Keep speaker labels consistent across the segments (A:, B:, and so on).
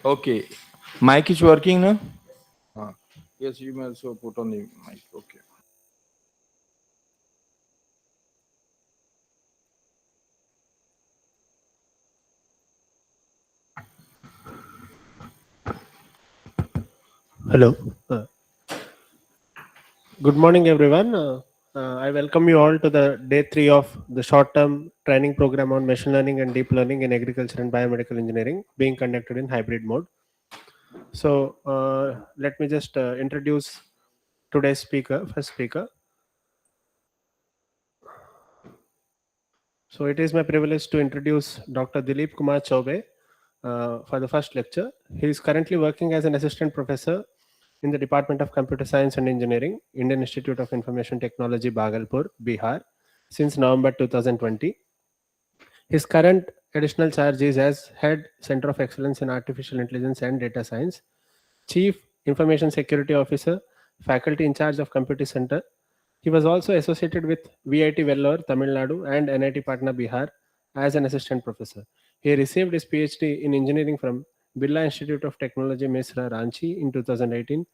A: Okay. Mic is working now? Uh, yes, you may also put on the mic. Okay.
B: Hello. Good morning, everyone. I welcome you all to the day three of the short-term training program on machine learning and deep learning in agriculture and biomedical engineering, being conducted in hybrid mode. So, let me just introduce today's speaker, first speaker. So, it is my privilege to introduce Dr. Dilip Kumar Chaube for the first lecture. He is currently working as an assistant professor in the Department of Computer Science and Engineering, Indian Institute of Information Technology, Bhagalpur, Bihar, since November 2020. His current additional charge is as Head Center of Excellence in Artificial Intelligence and Data Science, Chief Information Security Officer, Faculty in charge of Computer Center. He was also associated with VIT Vellore, Tamil Nadu and NIT Patna, Bihar as an assistant professor. He received his PhD in engineering from Birla Institute of Technology, Mesra, Ranchi in 2018,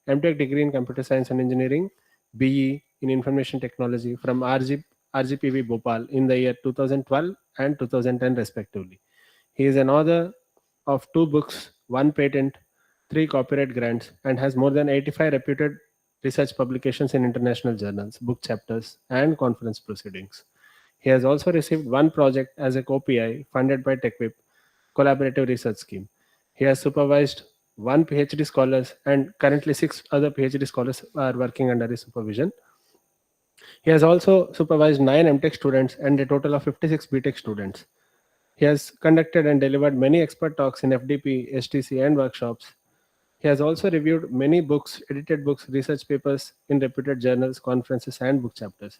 B: MTech degree in Computer Science and Engineering, BE in Information Technology from RGPV Bhopal in the year 2012 and 2010 respectively. He is an author of 2 books, 1 patent, 3 copyright grants, and has more than 85 reputed research publications in international journals, book chapters, and conference proceedings. He has also received 1 project as a co-PI funded by TechWhip Collaborative Research Scheme. He has supervised 1 PhD scholars and currently 6 other PhD scholars are working under his supervision. He has also supervised 9 MTech students and a total of 56 BTech students. He has conducted and delivered many expert talks in FDP, STC, and workshops. He has also reviewed many books, edited books, research papers in reputed journals, conferences, and book chapters.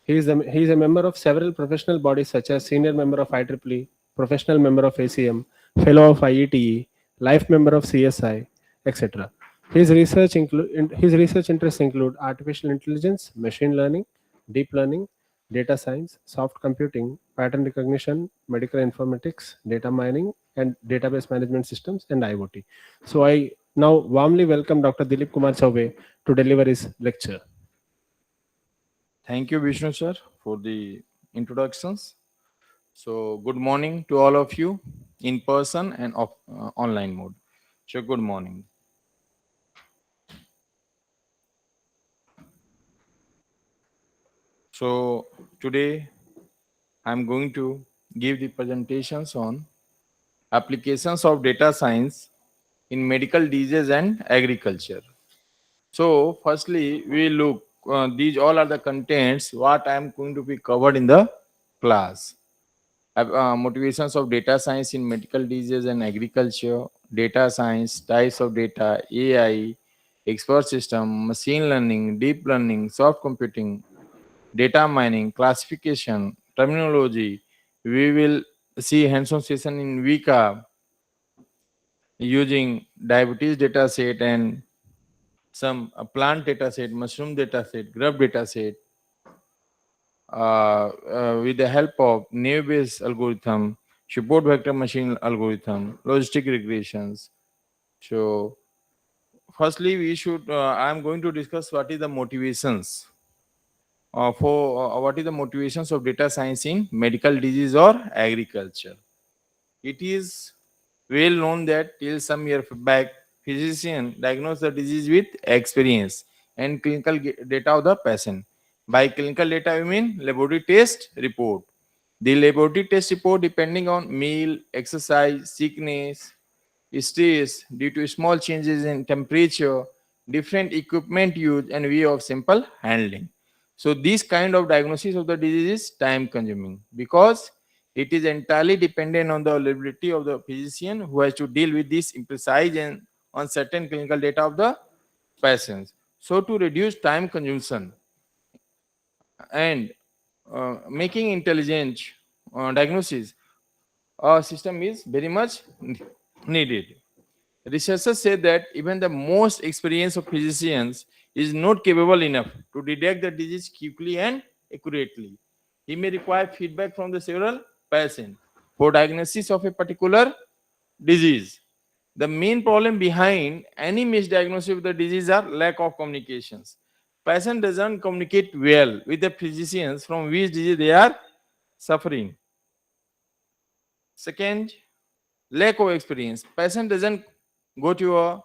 B: He is a member of several professional bodies such as Senior Member of IEEE, Professional Member of ACM, Fellow of IETE, Life Member of CSI, etc. His research interests include artificial intelligence, machine learning, deep learning, data science, soft computing, pattern recognition, medical informatics, data mining, and database management systems, and IoT. So I now warmly welcome Dr. Dilip Kumar Chaube to deliver his lecture.
A: Thank you, Vishnu sir, for the introductions. So, good morning to all of you in person and online mode. So, good morning. So, today I'm going to give the presentations on applications of data science in medical disease and agriculture. So, firstly, we look, these all are the contents what I am going to be covered in the class. Motivations of data science in medical disease and agriculture, data science, types of data, AI, expert system, machine learning, deep learning, soft computing, data mining, classification, terminology. We will see hands-on session in Vika using diabetes data set and some plant data set, mushroom data set, grub data set, with the help of naive-Bayes algorithm, support vector machine algorithm, logistic regressions. So, firstly, I am going to discuss what is the motivations what is the motivations of data science in medical disease or agriculture. It is well known that till some year back, physician diagnosed the disease with experience and clinical data of the patient. By clinical data, we mean laboratory test report. The laboratory test report, depending on meal, exercise, sickness, stress due to small changes in temperature, different equipment used, and way of simple handling. So, this kind of diagnosis of the disease is time consuming because it is entirely dependent on the availability of the physician who has to deal with this imprecise and uncertain clinical data of the patients. So, to reduce time consumption and making intelligent diagnosis, a system is very much needed. Researchers say that even the most experienced of physicians is not capable enough to detect the disease quickly and accurately. He may require feedback from the several patients for diagnosis of a particular disease. The main problem behind any misdiagnosis of the disease are lack of communications. Patient doesn't communicate well with the physicians from which disease they are suffering. Second, lack of experience. Patient doesn't go to a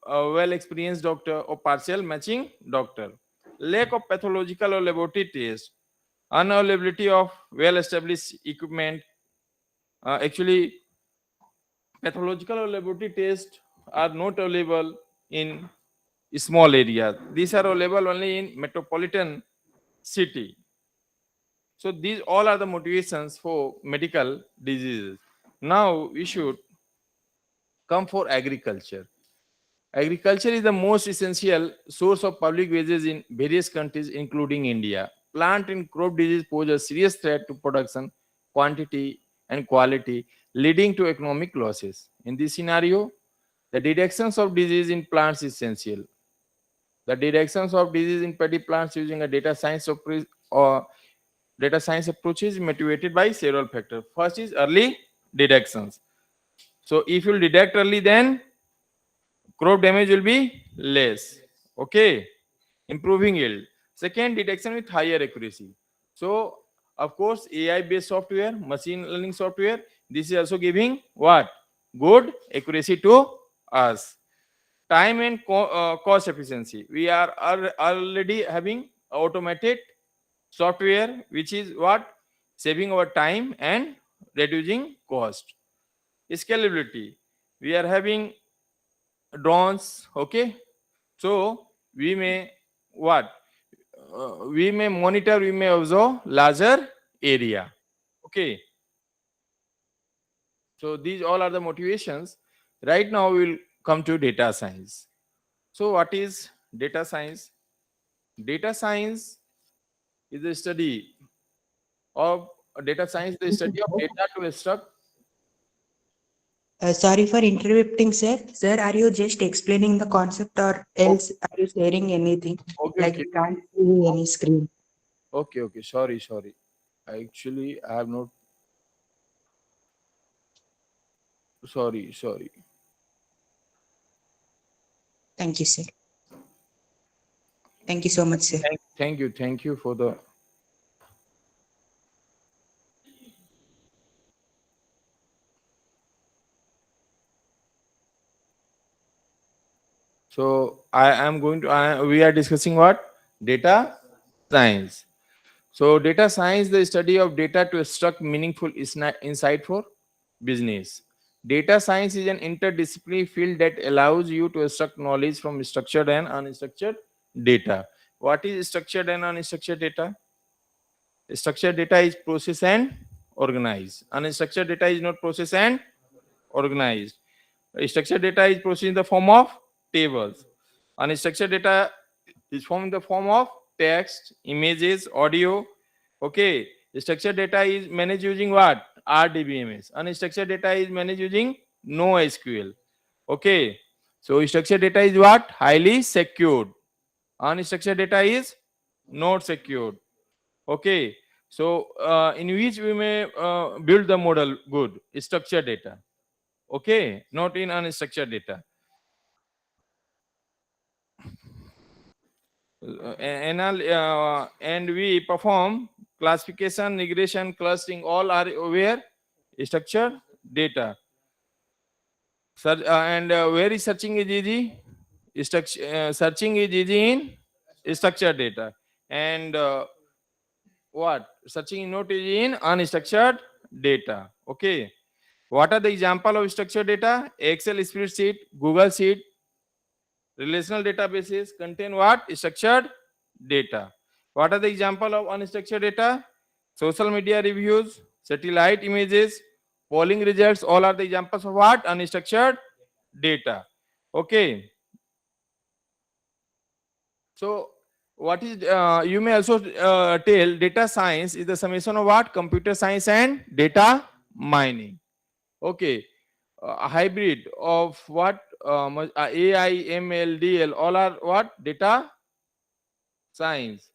A: well-experienced doctor or partial matching doctor. Lack of pathological or laboratory test. Unavailability of well-established equipment. Actually, pathological or laboratory tests are not available in small areas. These are available only in metropolitan city. So these all are the motivations for medical diseases. Now we should come for agriculture. Agriculture is the most essential source of public wages in various countries, including India. Plant and crop disease pose a serious threat to production, quantity, and quality, leading to economic losses. In this scenario, the detections of disease in plants is essential. The detections of disease in paddy plants using a data science approach is motivated by several factors. First is early detections. So if you detect early, then crop damage will be less. Okay, improving yield. Second, detection with higher accuracy. So of course, AI based software, machine learning software, this is also giving what? Good accuracy to us. Time and cost efficiency. We are already having automated software which is what? Saving our time and reducing cost. Scalability. We are having drones. Okay, so we may what? We may monitor, we may observe larger area. Okay, so these all are the motivations. Right now we will come to data science. So what is data science? Data science is the study of data science, the study of data to extract.
C: Sorry for interrupting, sir. Sir, are you just explaining the concept or
A: o-
C: else are you sharing anything?
A: okay,
C: Like
A: okay,
C: we can't see any screen.
A: okay, sorry. Actually, I have not. Sorry.
C: Thank you, sir. Thank you so much, sir.
A: Thank you for the. So I am going to. We are discussing what? Data science. So data science, the study of data to extract meaningful insight for business. Data science is an interdisciplinary field that allows you to extract knowledge from structured and unstructured data. What is structured and unstructured data? Structured data is processed and organized. Unstructured data is not processed and organized. Structured data is processed in the form of tables. Unstructured data is formed in the form of text, images, audio. Okay. Structured data is managed using what? RDBMS. Unstructured data is managed using NoSQL. Okay. So structured data is what? Highly secured. Unstructured data is not secured. Okay. So in which we may build the model good? Structured data. Okay. Not in unstructured data. And we perform classification, regression, clustering, all are where? Structured data. And where is searching is easy? Searching is easy in structured data. And what? Searching is not easy in unstructured data. Okay. What are the example of structured data? Excel spreadsheet, Google Sheet, relational databases contain what? Structured data. What are the example of unstructured data? Social media reviews, satellite images, polling results, all are the examples of what? Unstructured data. Okay. So what is you may also tell data science is the summation of what? Computer science and data mining. Okay. A hybrid of what? AI, ML, DL, all are what? Data science.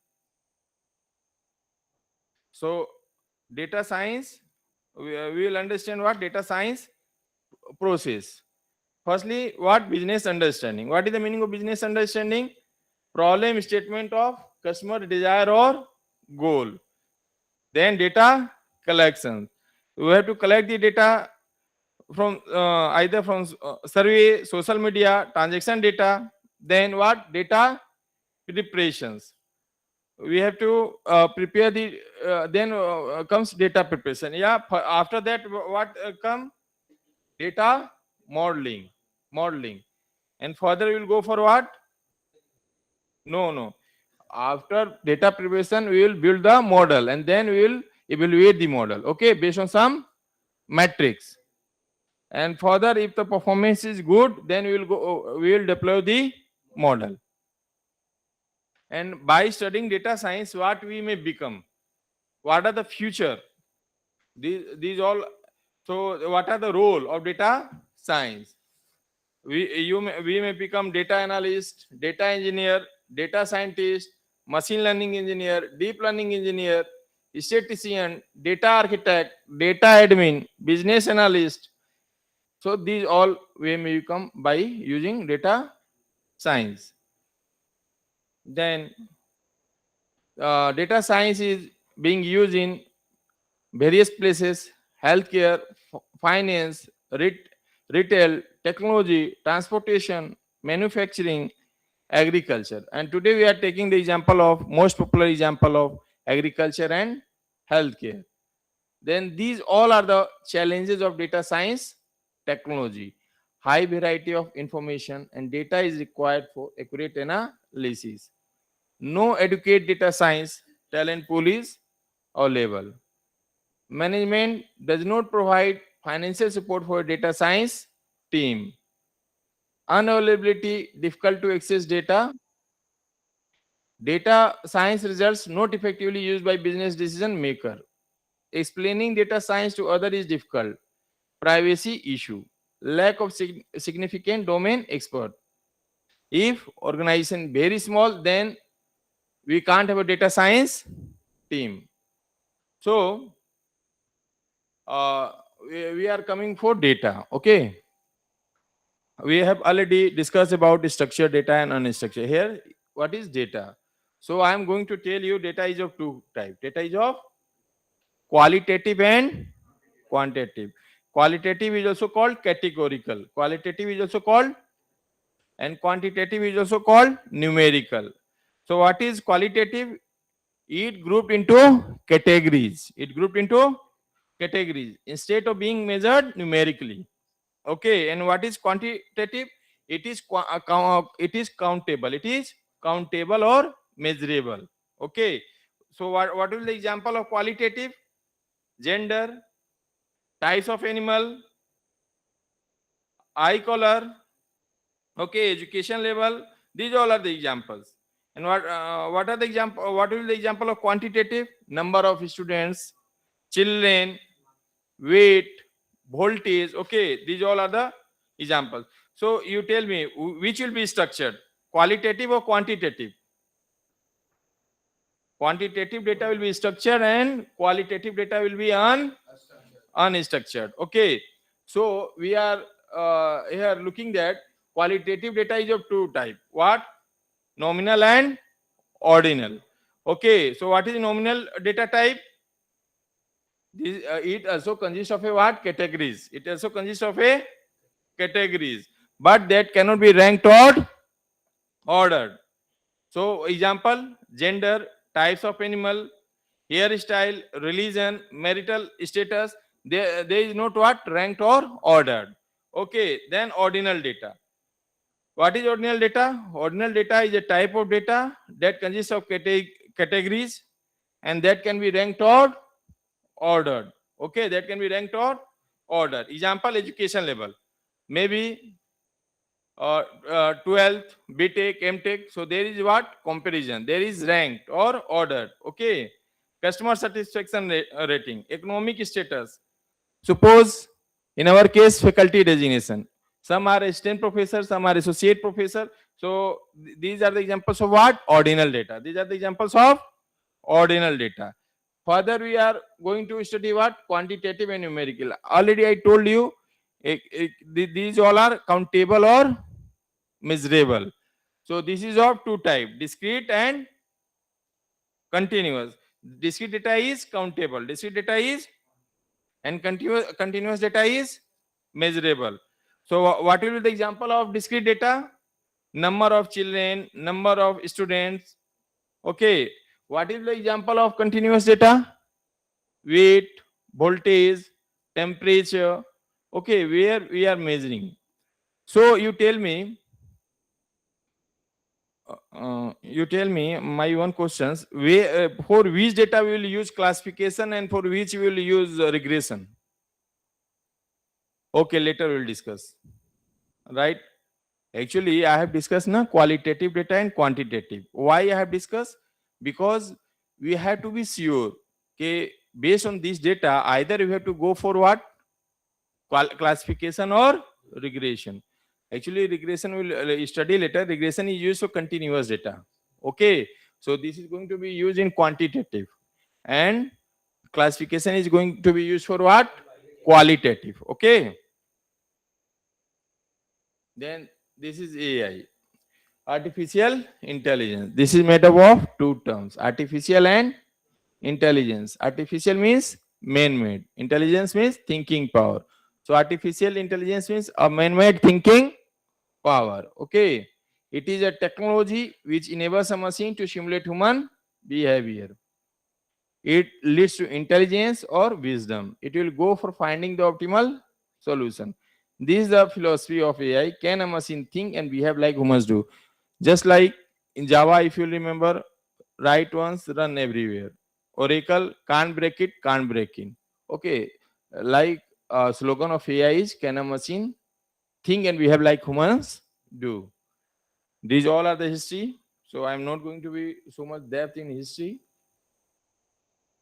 A: So data science, we will understand what data science process. Firstly, what business understanding? What is the meaning of business understanding? Problem statement of customer desire or goal. Then data collection. We have to collect the data from either from survey, social media, transaction data. Then what? Data preparations. We have to prepare the then comes data preparation. Yeah, after that what come? Data modeling, and further we will go for what? No. After data preparation, we will build the model, and then we will evaluate the model. Okay, based on some metrics. And further, if the performance is good, then we will deploy the model. And by studying data science, what we may become? What are the future? These all. So, what are the role of data science? We may become data analyst, data engineer, data scientist, machine learning engineer, deep learning engineer, statistician, data architect, data admin, business analyst. So these all we may become by using data science. Then data science is being used in various places: healthcare, finance, retail, technology, transportation, manufacturing, agriculture. And today we are taking the example of most popular example of agriculture and healthcare. Then these all are the challenges of data science technology. High variety of information and data is required for accurate analysis. No adequate data science talent pool is available. Management does not provide financial support for data science team. Unavailability, difficult to access data. Data science results not effectively used by business decision maker. Explaining data science to others is difficult. Privacy issue. Lack of significant domain expert. If organization very small, then we can't have a data science team. So we are coming for data. Okay, we have already discussed about structured data and unstructured. Here, what is data? So I am going to tell you data is of two types. Data is of qualitative and quantitative. Qualitative is also called categorical. Qualitative is also called, and quantitative is also called numerical. So what is qualitative? It grouped into categories. It grouped into categories instead of being measured numerically. Okay, and what is quantitative? It is it is countable. It is countable or measurable. Okay, so what is the example of qualitative? Gender, types of animal, eye color, okay, education level. These all are the examples. And what are the example? What will be the example of quantitative? Number of students, children, weight, voltage. Okay, these all are the examples. So you tell me which will be structured, qualitative or quantitative? Quantitative data will be structured and qualitative data will be unstructured. Okay, so we are here looking that qualitative data is of two type. What? Nominal and ordinal. Okay, so what is nominal data type? This, it also consists of a what? Categories. It also consists of a categories, but that cannot be ranked or ordered. So example: gender, types of animal, hairstyle, religion, marital status. There is not what? Ranked or ordered. Okay, then ordinal data. What is ordinal data? Ordinal data is a type of data that consists of categories and that can be ranked or ordered. Okay, that can be ranked or ordered. Example: education level. Maybe 12th, BTech, MTech. So there is what? Comparison. There is ranked or ordered. Okay. Customer satisfaction rating, economic status. Suppose in our case, faculty designation. Some are assistant professor, some are associate professor. So these are the examples of what? Ordinal data. These are the examples of ordinal data. Further, we are going to study what? Quantitative and numerical. Already I told you, These all are countable or measurable. So this is of two type, discrete and continuous. Discrete data is countable, discrete data is, and continuous data is measurable. So what will be the example of discrete data? Number of children, number of students. Okay. What is the example of continuous data? Weight, voltage, temperature. Okay, where we are measuring. So you tell me my one questions. For which data we will use classification and for which we will use regression? Okay, later we will discuss. Right? Actually, I have discussed na qualitative data and quantitative. Why I have discussed? Because we have to be sure, okay, based on this data, either we have to go for what? Classification or regression. Actually, regression will study later. Regression is used for continuous data. Okay, so this is going to be used in quantitative, and classification is going to be used for what? Qualitative. Okay. Then this is AI, artificial intelligence. This is made up of two terms, artificial and intelligence. Artificial means man-made. Intelligence means thinking power. So artificial intelligence means a man-made thinking power. Okay. It is a technology which enables a machine to simulate human behavior. It leads to intelligence or wisdom. It will go for finding the optimal solution. This is the philosophy of AI. Can a machine think and behave like humans do? Just like in Java, if you remember, write once, run everywhere. Oracle, can't break it, can't break in. Okay, like slogan of AI is, can a machine think and behave like humans do? These all are the history. So I'm not going to be so much depth in history.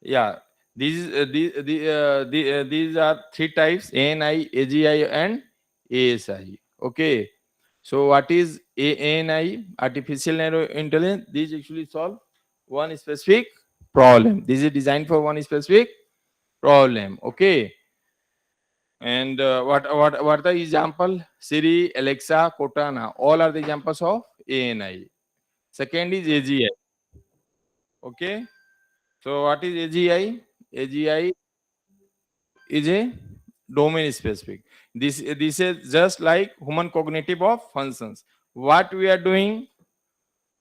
A: Yeah, these are three types: ANI, AGI, and ASI. Okay, so what is ANI? Artificial narrow intelligence. These actually solve one specific problem. This is designed for one specific problem. Okay, and what the example? Siri, Alexa, Cortana. All are the examples of ANI. Second is AGI. Okay, so what is AGI? AGI is a domain specific. This is just like human cognitive of functions. What we are doing,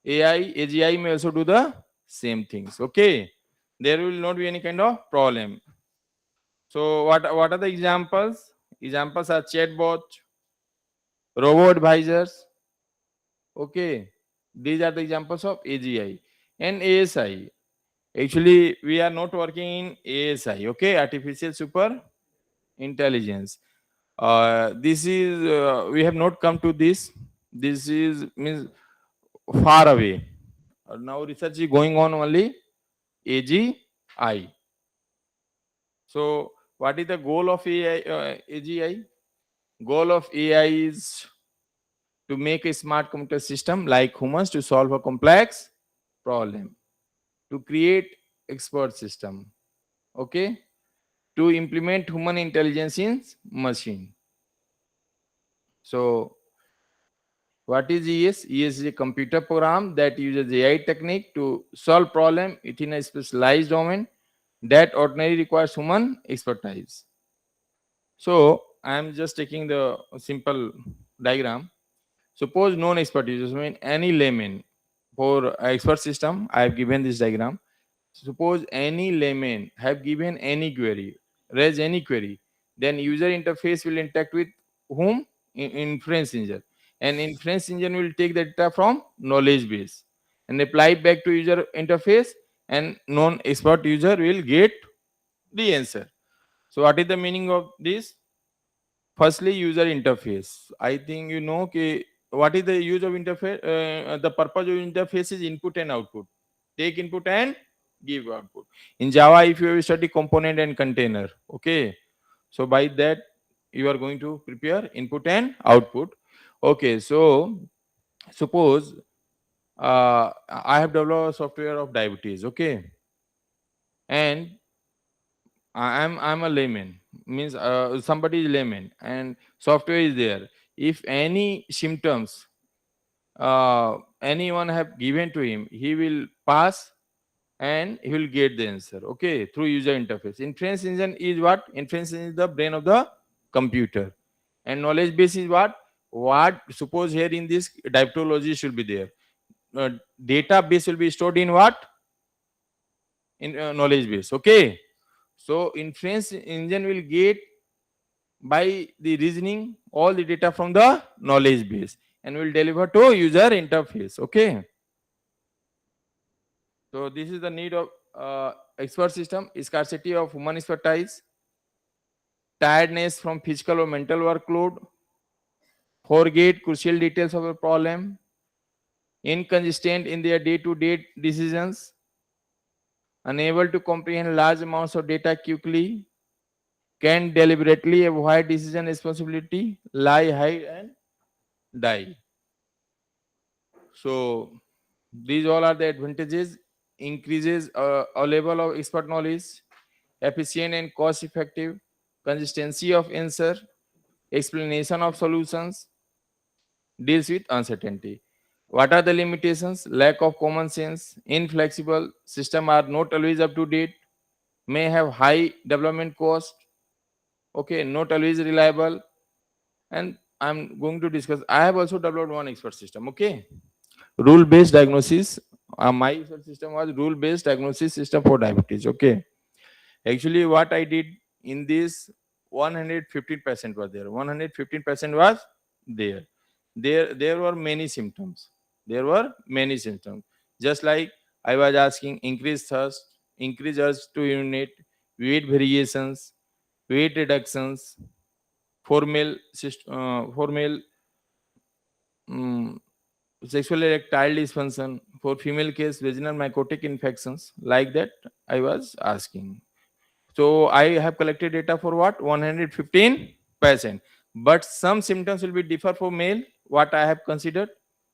A: AI, AGI may also do the same things. Okay, there will not be any kind of problem. So what are the examples? Examples are chatbot, robo advisors. Okay, these are the examples of AGI and ASI. Actually, we are not working in ASI. Okay, artificial super intelligence. This is we have not come to this. This is means far away. Now research is going on only AGI. So what is the goal of AI? AGI goal of AI is to make a smart computer system like humans to solve a complex problem, to create expert system. Okay, to implement human intelligence in machine. So what is ES? ES is a computer program that uses AI technique to solve problem within a specialized domain that ordinarily requires human expertise. So I am just taking the simple diagram. Suppose non-expert users, I mean any layman. For expert system, I have given this diagram. Suppose any layman have given any query, raise any query, then user interface will interact with whom? Inference engine. And inference engine will take the data from knowledge base and apply back to user interface, and non-expert user will get the answer. So what is the meaning of this? Firstly, user interface. I think you know what is the use of interface. The purpose of interface is input and output. Take input and give output. In Java, if you study component and container, okay. So by that, you are going to prepare input and output. Okay. So suppose I have developed a software of diabetes. Okay, and I'm a layman, means somebody is layman and software is there. If any symptoms anyone have given to him, he will pass and he will get the answer, okay, through user interface. Inference engine is what? Inference engine is the brain of the computer. And knowledge base is what suppose here in this diaptology should be there. uh, Database will be stored in what? In knowledge base, okay. So inference engine will get by the reasoning all the data from the knowledge base and will deliver to user interface, okay. So this is the need of expert system: scarcity of human expertise, tiredness from physical or mental workload, forget crucial details of a problem, inconsistent in their day-to-day decisions, unable to comprehend large amounts of data quickly, can deliberately avoid decision responsibility, lie, hide, and die. So these all are the advantages: increases a level of expert knowledge, efficient and cost effective, consistency of answer, explanation of solutions, deals with uncertainty. What are the limitations? Lack of common sense, inflexible, system are not always up to date, may have high development cost, okay, not always reliable. And I'm going to discuss, I have also developed one expert system, okay. Rule based diagnosis. My expert system was rule based diagnosis system for diabetes, okay. Actually, what I did in this, 115% was there. 115% was there. There were many symptoms. There were many symptoms. Just like I was asking, increased thirst, increased urge to urinate, weight variations, weight reductions, for male um, sexual erectile dysfunction, for female case vaginal mycotic infections, like that I was asking. So I have collected data for what? 115%. But some symptoms will be differ for male, what I have considered.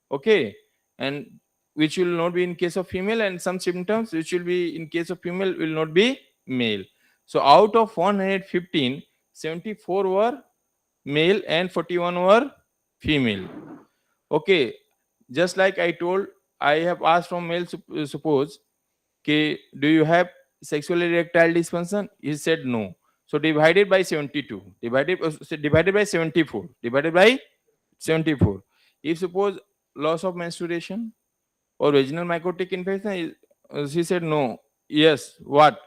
A: Okay. And which will not be in case of female, and some symptoms which will be in case of female will not be male. So out of 115, 74 were male and 41 were female. Okay. Just like I told, I have asked from male, suppose, okay, do you have sexual erectile dysfunction? He said no. So divided by 72, divided by 74, divided by 74. If suppose loss of menstruation or vaginal mycotic infection, she said no. Yes, what?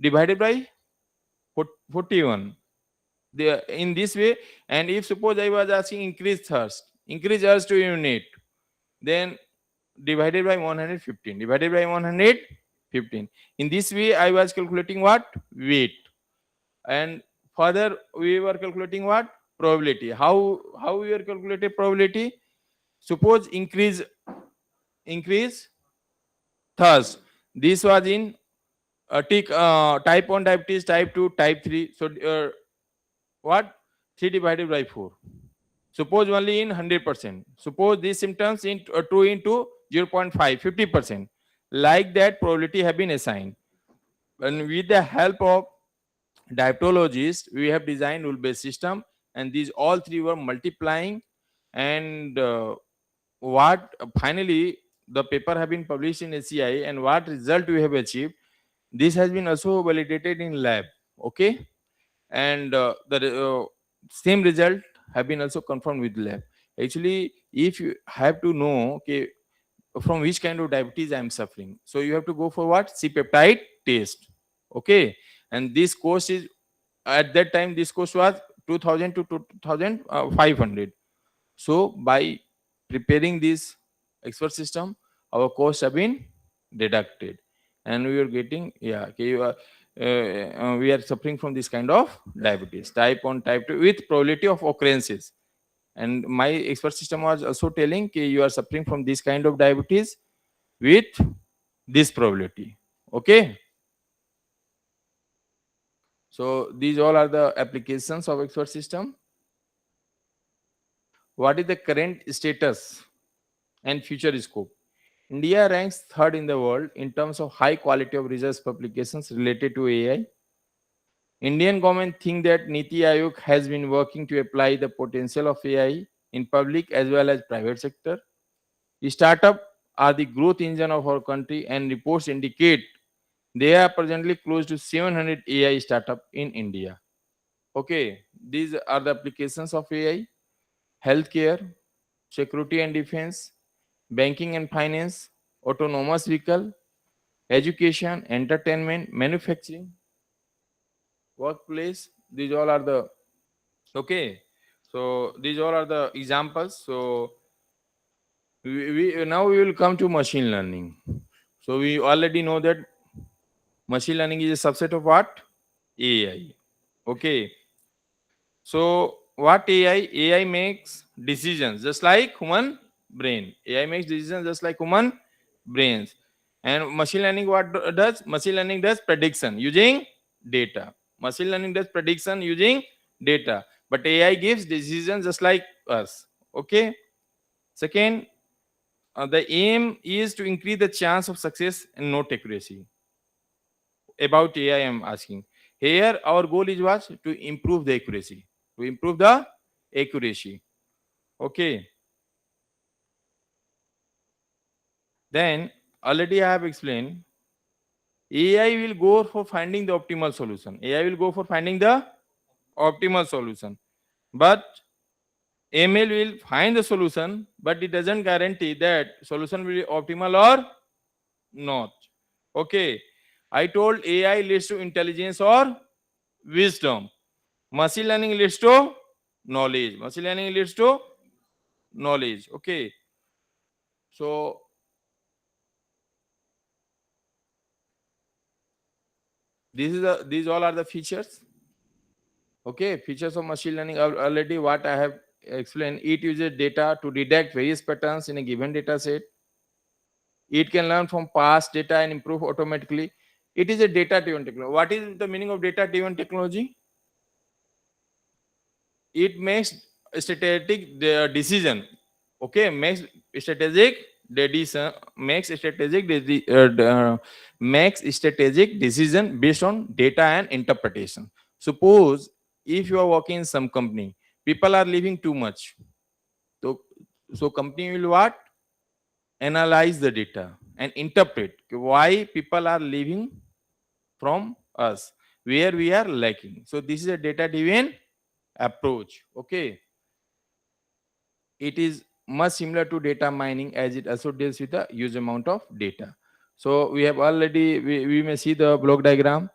A: Divided by 41. In this way, and if suppose I was asking increased thirst, increased urge to urinate, then divided by 115, divided by 115. In this way I was calculating what? Weight. And further we were calculating what? Probability. How we were calculating probability? Suppose increase thirst, this was in type 1 diabetes, type 2, type 3. So what? 3 divided by 4. Suppose only in 100%. Suppose these symptoms in 2 into 0.5, 50%. Like that, probability have been assigned. And with the help of diabetologists, we have designed rule-based system, and these all three were multiplying. And what finally the paper have been published in ACI, and what result we have achieved, this has been also validated in lab, okay. And the same result have been also confirmed with lab. Actually, if you have to know, okay, from which kind of diabetes I am suffering, so you have to go for what? C-peptide test, okay. And this cost is, at that time this cost was 2000 to 2500. So by preparing this expert system, our costs have been deducted, and we are getting, yeah, okay, we are suffering from this kind of diabetes, type 1, type 2, with probability of occurrences. And my expert system was also telling, okay, you are suffering from this kind of diabetes with this probability, okay. So these all are the applications of expert system. What is the current status and future scope? India ranks third in the world in terms of high quality of research publications related to AI. Indian government think that Niti Aayog has been working to apply the potential of AI in public as well as private sector. Startup are the growth engine of our country, and reports indicate there are presently close to 700 AI startup in India. Okay, these are the applications of AI: healthcare, security and defense, banking and finance, autonomous vehicle, education, entertainment, manufacturing, workplace. These all are the okay. So these all are the examples. So we now we will come to machine learning. So we already know that machine learning is a subset of what? AI. Okay. So what AI? AI makes decisions just like human brain. AI makes decisions just like human brains. And machine learning what does? Machine learning does prediction using data. Machine learning does prediction using data. But AI gives decisions just like us. Okay. Second, the aim is to increase the chance of success and not accuracy. About AI, I am asking. Here, our goal is what? To improve the accuracy. To improve the accuracy. Okay. Then, already I have explained, AI will go for finding the optimal solution. AI will go for finding the optimal solution. But ML will find the solution, but it doesn't guarantee that solution will be optimal or not. Okay. I told AI leads to intelligence or wisdom. Machine learning leads to knowledge. Machine learning leads to knowledge. Okay. So these all are the features. Okay, features of machine learning are already what I have explained. It uses data to detect various patterns in a given data set. It can learn from past data and improve automatically. It is a data-driven technology. What is the meaning of data-driven technology? It makes strategic decision. Okay, makes strategic decision, makes strategic decision based on data and interpretation. Suppose if you are working in some company, people are leaving too much. So company will what? Analyze the data and interpret why people are leaving from us, where we are lacking. So this is a data driven approach. Okay, it is much similar to data mining as it also deals with a huge amount of data. So we have already we may see the block diagram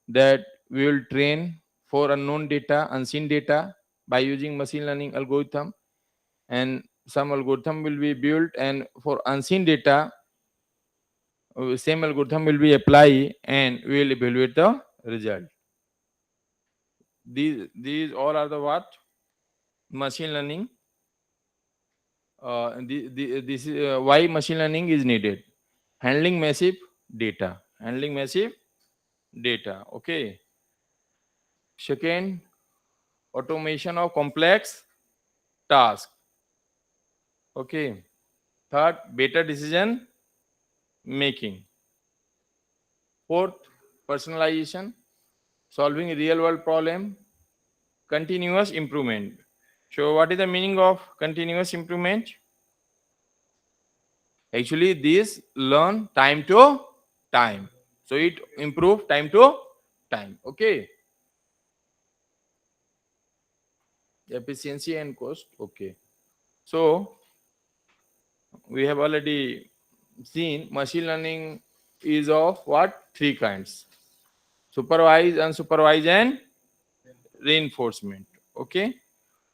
A: that we will train for unknown data, unseen data by using machine learning algorithm, and some algorithm will be built, and for unseen data same algorithm will be applied and we will evaluate the result. These all are the what? Machine learning. This is why machine learning is needed. Handling massive data. Handling massive data. Okay. Second, automation of complex tasks. Okay. Third, better decision making. Fourth, personalization, solving real world problem, continuous improvement. So what is the meaning of continuous improvement? Actually, this learn time to time. So it improve time to time. Okay. Efficiency and cost. Okay. So we have already seen machine learning is of what? Three kinds: supervised, unsupervised, and reinforcement. Okay.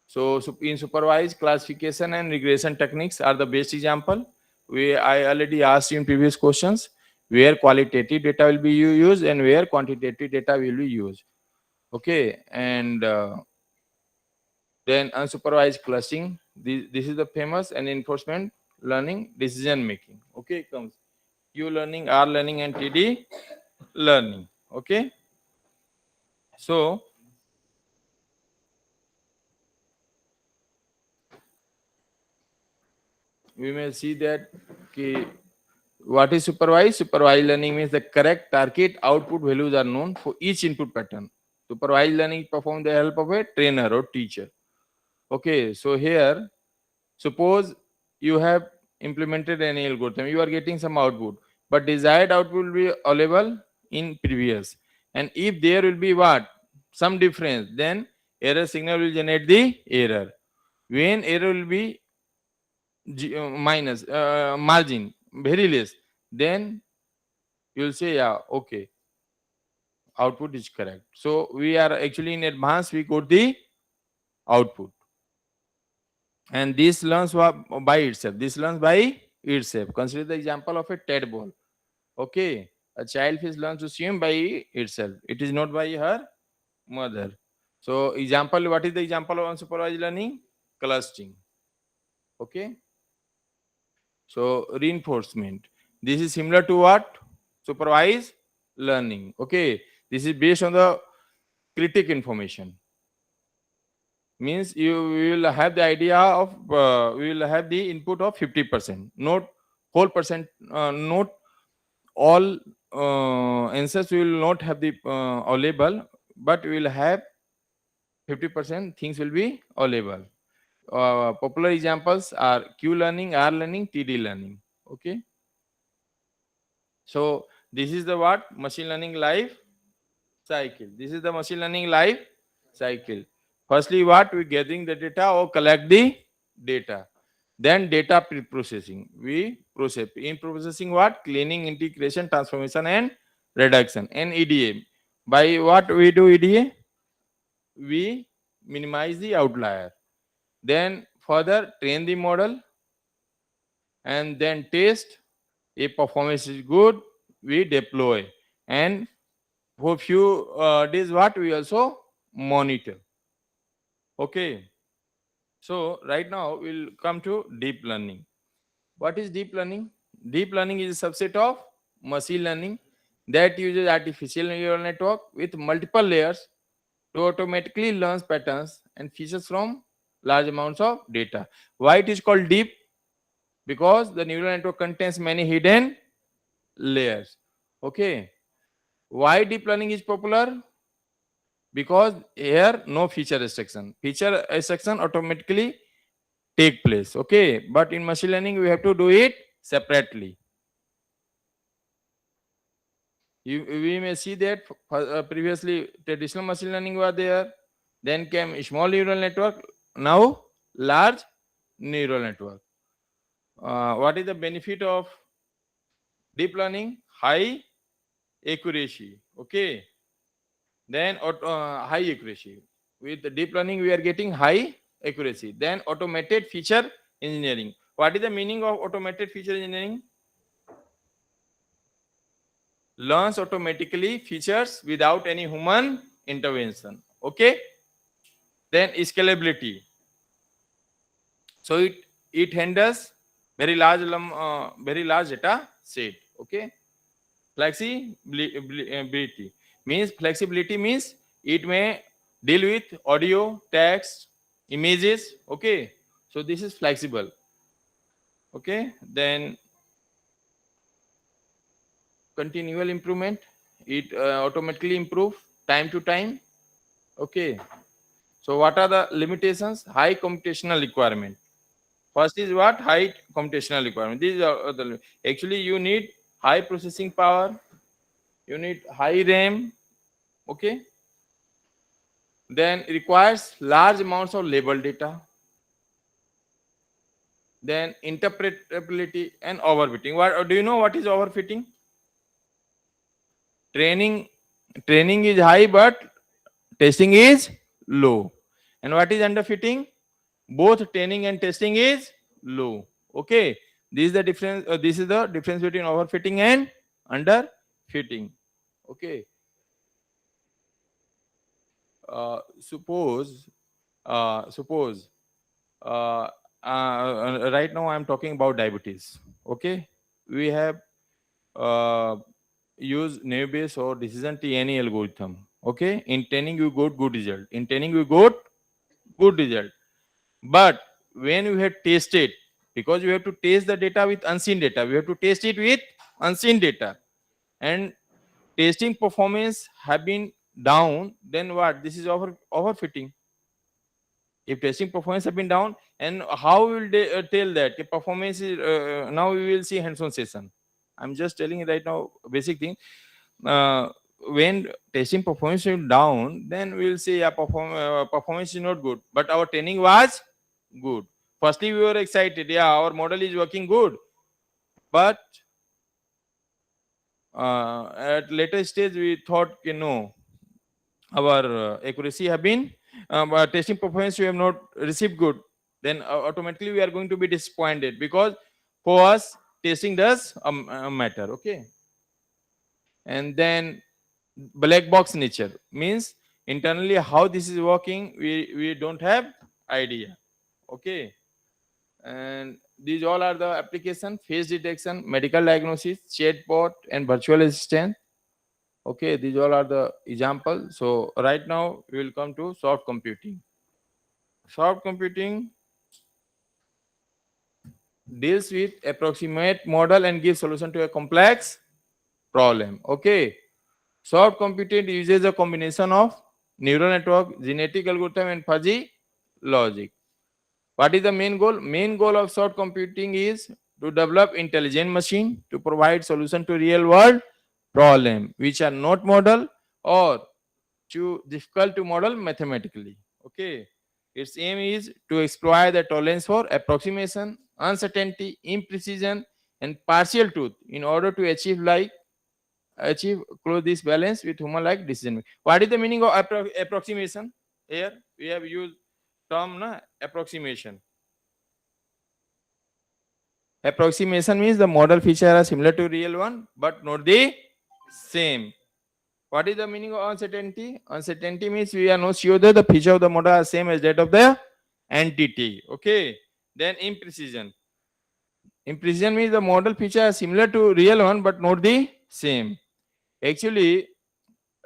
A: So in supervised, classification and regression techniques are the best example. I already asked you in previous questions where qualitative data will be used and where quantitative data will be used. Okay, and then unsupervised clustering. This is the famous, and enforcement learning, decision making. Okay, comes Q learning, R learning, and TD learning. Okay, so we may see that what is supervised? Supervised learning means the correct target output values are known for each input pattern. Supervised learning is performed with the help of a trainer or teacher. Okay, so here, suppose you have implemented any algorithm, you are getting some output, but desired output will be available in previous. And if there will be what? Some difference, then error signal will generate the error. When error will be minus margin very less, then you will say, yeah, okay, output is correct. So we are actually in advance, we got the output. And this learns by itself. This learns by itself. Consider the example of a tadpole. Okay, a child fish learns to swim by itself. It is not by her mother. So example, what is the example of unsupervised learning? Clustering. Okay. So reinforcement. This is similar to what? Supervised learning. Okay. This is based on the critic information. Means you will have the idea of we will have the input of 50%, not whole percent, not all answers we will not have the available, but we will have 50% things will be available. Popular examples are Q learning, R learning, TD learning. Okay, so this is the what? Machine learning life cycle. This is the machine learning life cycle. Firstly, what? We gathering the data or collect the data. Then data pre-processing. We process. In processing what? Cleaning, integration, transformation, and reduction. And EDA. By what we do EDA? We minimize the outlier. Then further train the model and then test. If performance is good, we deploy. And for few days what we also monitor. Okay, so right now we'll come to deep learning. What is deep learning? Deep learning is a subset of machine learning that uses artificial neural network with multiple layers to automatically learn patterns and features from large amounts of data. Why it is called deep? Because the neural network contains many hidden layers. Okay, why deep learning is popular? Because here no feature restriction. Feature restriction automatically take place. Okay, but in machine learning we have to do it separately. We may see that previously traditional machine learning was there, then came small neural network, now large neural network. What is the benefit of deep learning? High accuracy. Okay, then high accuracy. With the deep learning we are getting high accuracy. Then automated feature engineering. What is the meaning of automated feature engineering? Learns automatically features without any human intervention. Okay, then scalability. So it handles very large data set. Okay, flexibility means it may deal with audio, text, images. Okay, so this is flexible. Okay, then continual improvement, it automatically improve time to time. Okay, so what are the limitations? High computational requirement. First is what? High computational requirement. These are actually you need high processing power, you need high RAM. Okay, then requires large amounts of label data, then interpretability and overfitting. What do you know what is overfitting? Training is high but testing is low. And what is underfitting? Both training and testing is low. Okay, this is the difference. This is the difference between overfitting and underfitting. Okay, suppose right now I am talking about diabetes. Okay, we have use naive Bayes or decision tree any algorithm. Okay, in training you got good result. In training you got good result. But when you have tested, because you have to test the data with unseen data, we have to test it with unseen data, and testing performance have been down, then what? This is overfitting. If testing performance have been down, and how will they tell that the performance is now we will see hands-on session. I'm just telling you right now basic thing. uh, when testing performance is down, then we will say yeah, performance is not good, but our training was good. Firstly we were excited, yeah, our model is working good, but at later stage we thought, you know, our accuracy have been testing performance we have not received good, then automatically we are going to be disappointed, because for us testing does matter. Okay. And then black box nature means internally how this is working, we don't have idea. Okay. And these all are the application: face detection, medical diagnosis, chatbot, and virtual assistant. Okay, these all are the examples. So right now we will come to soft computing. Soft computing deals with approximate model and gives solution to a complex problem. Okay, soft computing uses a combination of neural network, genetic algorithm, and fuzzy logic. What is the main goal? Main goal of soft computing is to develop intelligent machine to provide solution to real world problem which are not model or too difficult to model mathematically. Okay. Its aim is to exploit the tolerance for approximation, uncertainty, imprecision, and partial truth in order to achieve close this balance with human-like decision making. What is the meaning of approximation? Here we have used term na, approximation. Approximation means the model feature are similar to real one, but not the same. What is the meaning of uncertainty? Uncertainty means we are not sure that the feature of the model are same as that of the entity. Okay. Then imprecision. Imprecision means the model feature are similar to real one, but not the same. Actually,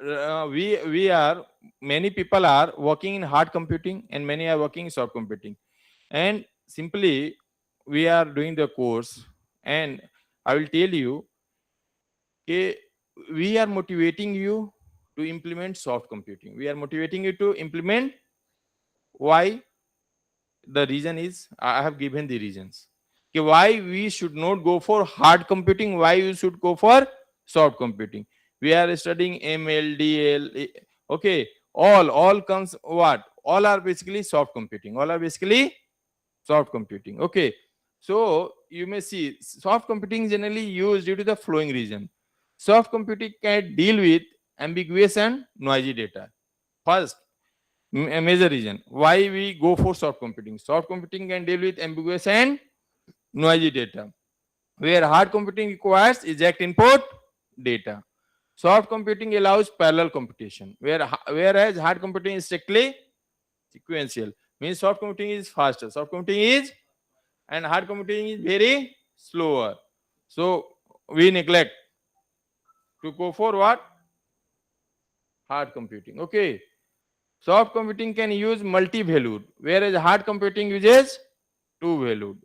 A: we are many people are working in hard computing and many are working in soft computing. And simply we are doing the course, and I will tell you, okay, we are motivating you to implement soft computing. We are motivating you to implement. Why? The reason is I have given the reasons. Okay, why we should not go for hard computing? Why you should go for soft computing? We are studying ML, DL. Okay, all comes what? All are basically soft computing. All are basically soft computing. Okay, so you may see soft computing is generally used due to the following reason. Soft computing can deal with ambiguous and noisy data. First, a major reason why we go for soft computing. Soft computing can deal with ambiguous and noisy data, where hard computing requires exact input data. Soft computing allows parallel computation, whereas hard computing is strictly sequential. Means soft computing is faster. Soft computing is, and hard computing is very slower. So we neglect to go for what? Hard computing. Okay. Soft computing can use multi-valued, whereas hard computing uses two-valued.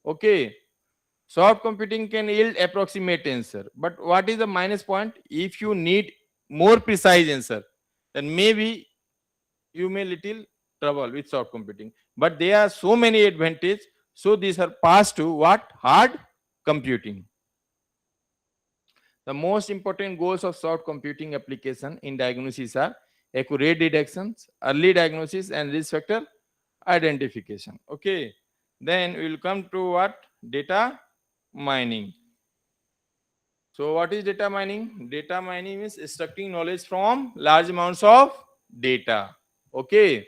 A: Okay. Soft computing can yield approximate answer. But what is the minus point? If you need more precise answer, then maybe you may little trouble with soft computing. But there are so many advantages. So these are passed to what? Hard computing. The most important goals of soft computing application in diagnosis are accurate detections, early diagnosis, and risk factor identification. Okay. Then we will come to what? Data mining. So what is data mining? Data mining means extracting knowledge from large amounts of data. Okay.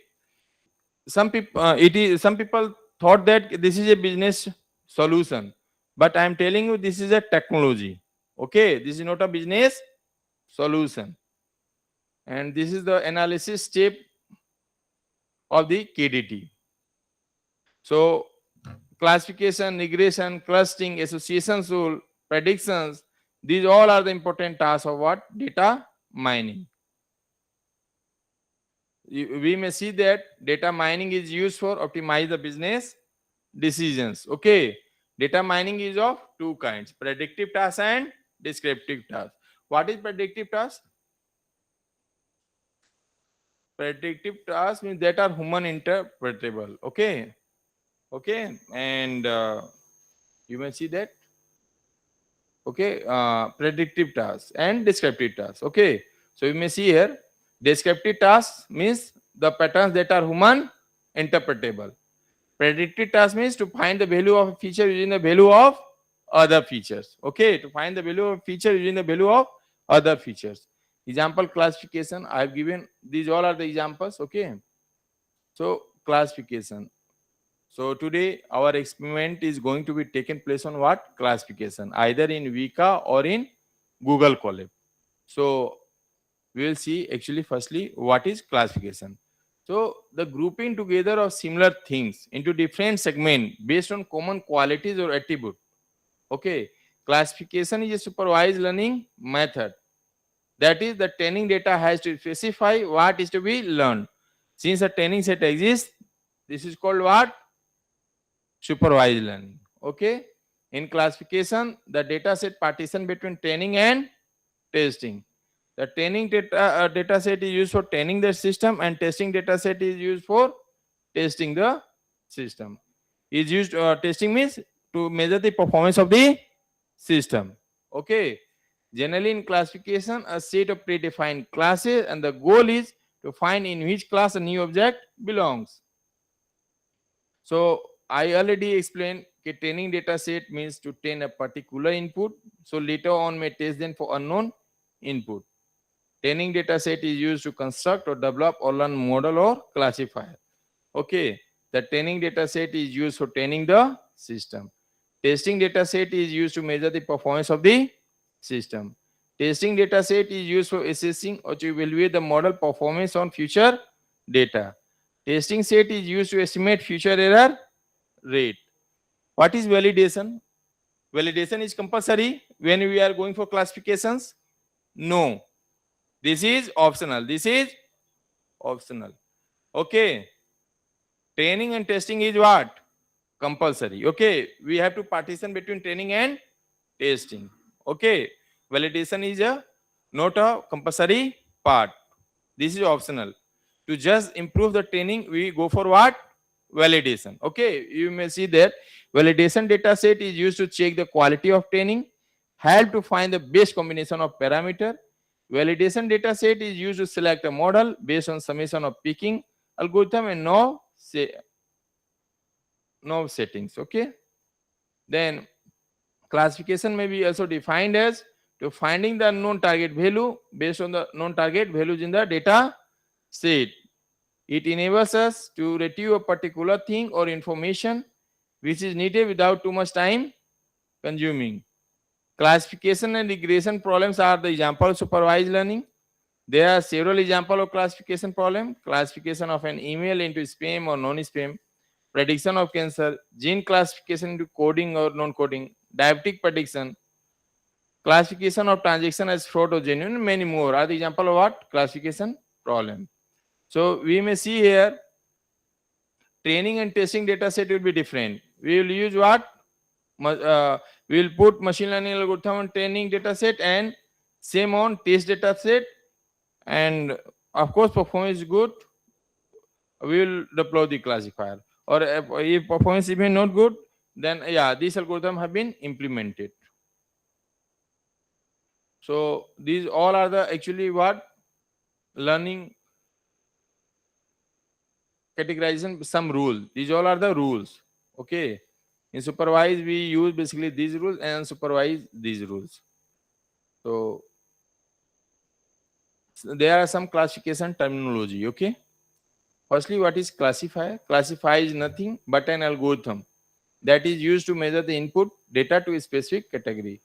A: Some people thought that this is a business solution, but I am telling you this is a technology. Okay, this is not a business solution. And this is the analysis step of the KDT. So classification, regression, clustering, association rule, predictions, these all are the important tasks of what? Data mining. We may see that data mining is used for optimize the business decisions. Okay, data mining is of two kinds: predictive task and descriptive task. What is predictive task? Predictive tasks means that are human interpretable. Okay. Okay. And you may see that. Okay. Predictive tasks and descriptive tasks. Okay. So you may see here, descriptive tasks means the patterns that are human interpretable. Predictive task means to find the value of a feature using the value of other features. Okay, to find the value of a feature using the value of other features. Example classification, I have given these all are the examples. Okay, so classification. So today our experiment is going to be taken place on what? Classification, either in Vika or in Google Colab. So we will see actually firstly what is classification. So the grouping together of similar things into different segments based on common qualities or attribute. Okay, classification is a supervised learning method. That is, the training data has to specify what is to be learned. Since a training set exists, this is called what? Supervised learning. Okay, in classification the data set partition between training and testing. The training data set is used for training the system, and testing data set is used for testing the system. Is used testing means to measure the performance of the system. Okay. Generally in classification, a set of predefined classes, and the goal is to find in which class a new object belongs. So I already explained that training data set means to train a particular input. So later on may test them for unknown input. Training data set is used to construct or develop or learn model or classifier. Okay, the training data set is used for training the system. Testing data set is used to measure the performance of the system. Testing data set is used for assessing or to evaluate the model performance on future data. Testing set is used to estimate future error rate. What is validation? Validation is compulsory when we are going for classifications? No. This is optional. This is optional. Okay. Training and testing is what? Compulsory. Okay. We have to partition between training and testing. Okay. Validation is not a compulsory part. This is optional. To just improve the training, we go for what? Validation. Okay. You may see that validation data set is used to check the quality of training, help to find the best combination of parameter. Validation data set is used to select a model based on summation of picking algorithm and no settings. Okay. Then classification may be also defined as to finding the known target value based on the known target values in the data set. It enables us to retrieve a particular thing or information which is needed without too much time consuming. Classification and regression problems are the example of supervised learning. There are several examples of classification problem. Classification of an email into spam or non-spam, prediction of cancer, gene classification into coding or non-coding, diabetic prediction, classification of transaction as fraud or genuine, many more are the example of what? Classification problem. So we may see here training and testing data set will be different. We will use what? We will put machine learning algorithm on training data set and same on test data set, and of course performance is good, we will deploy the classifier. Or if performance is even not good, then yeah, this algorithm have been implemented. So these all are the actually what? Learning categorization, some rules. These all are the rules. Okay. In supervised, we use basically these rules, and unsupervised these rules. So there are some classification terminology. Okay. Firstly, what is classifier? Classifier is nothing but an algorithm that is used to measure the input data to a specific category.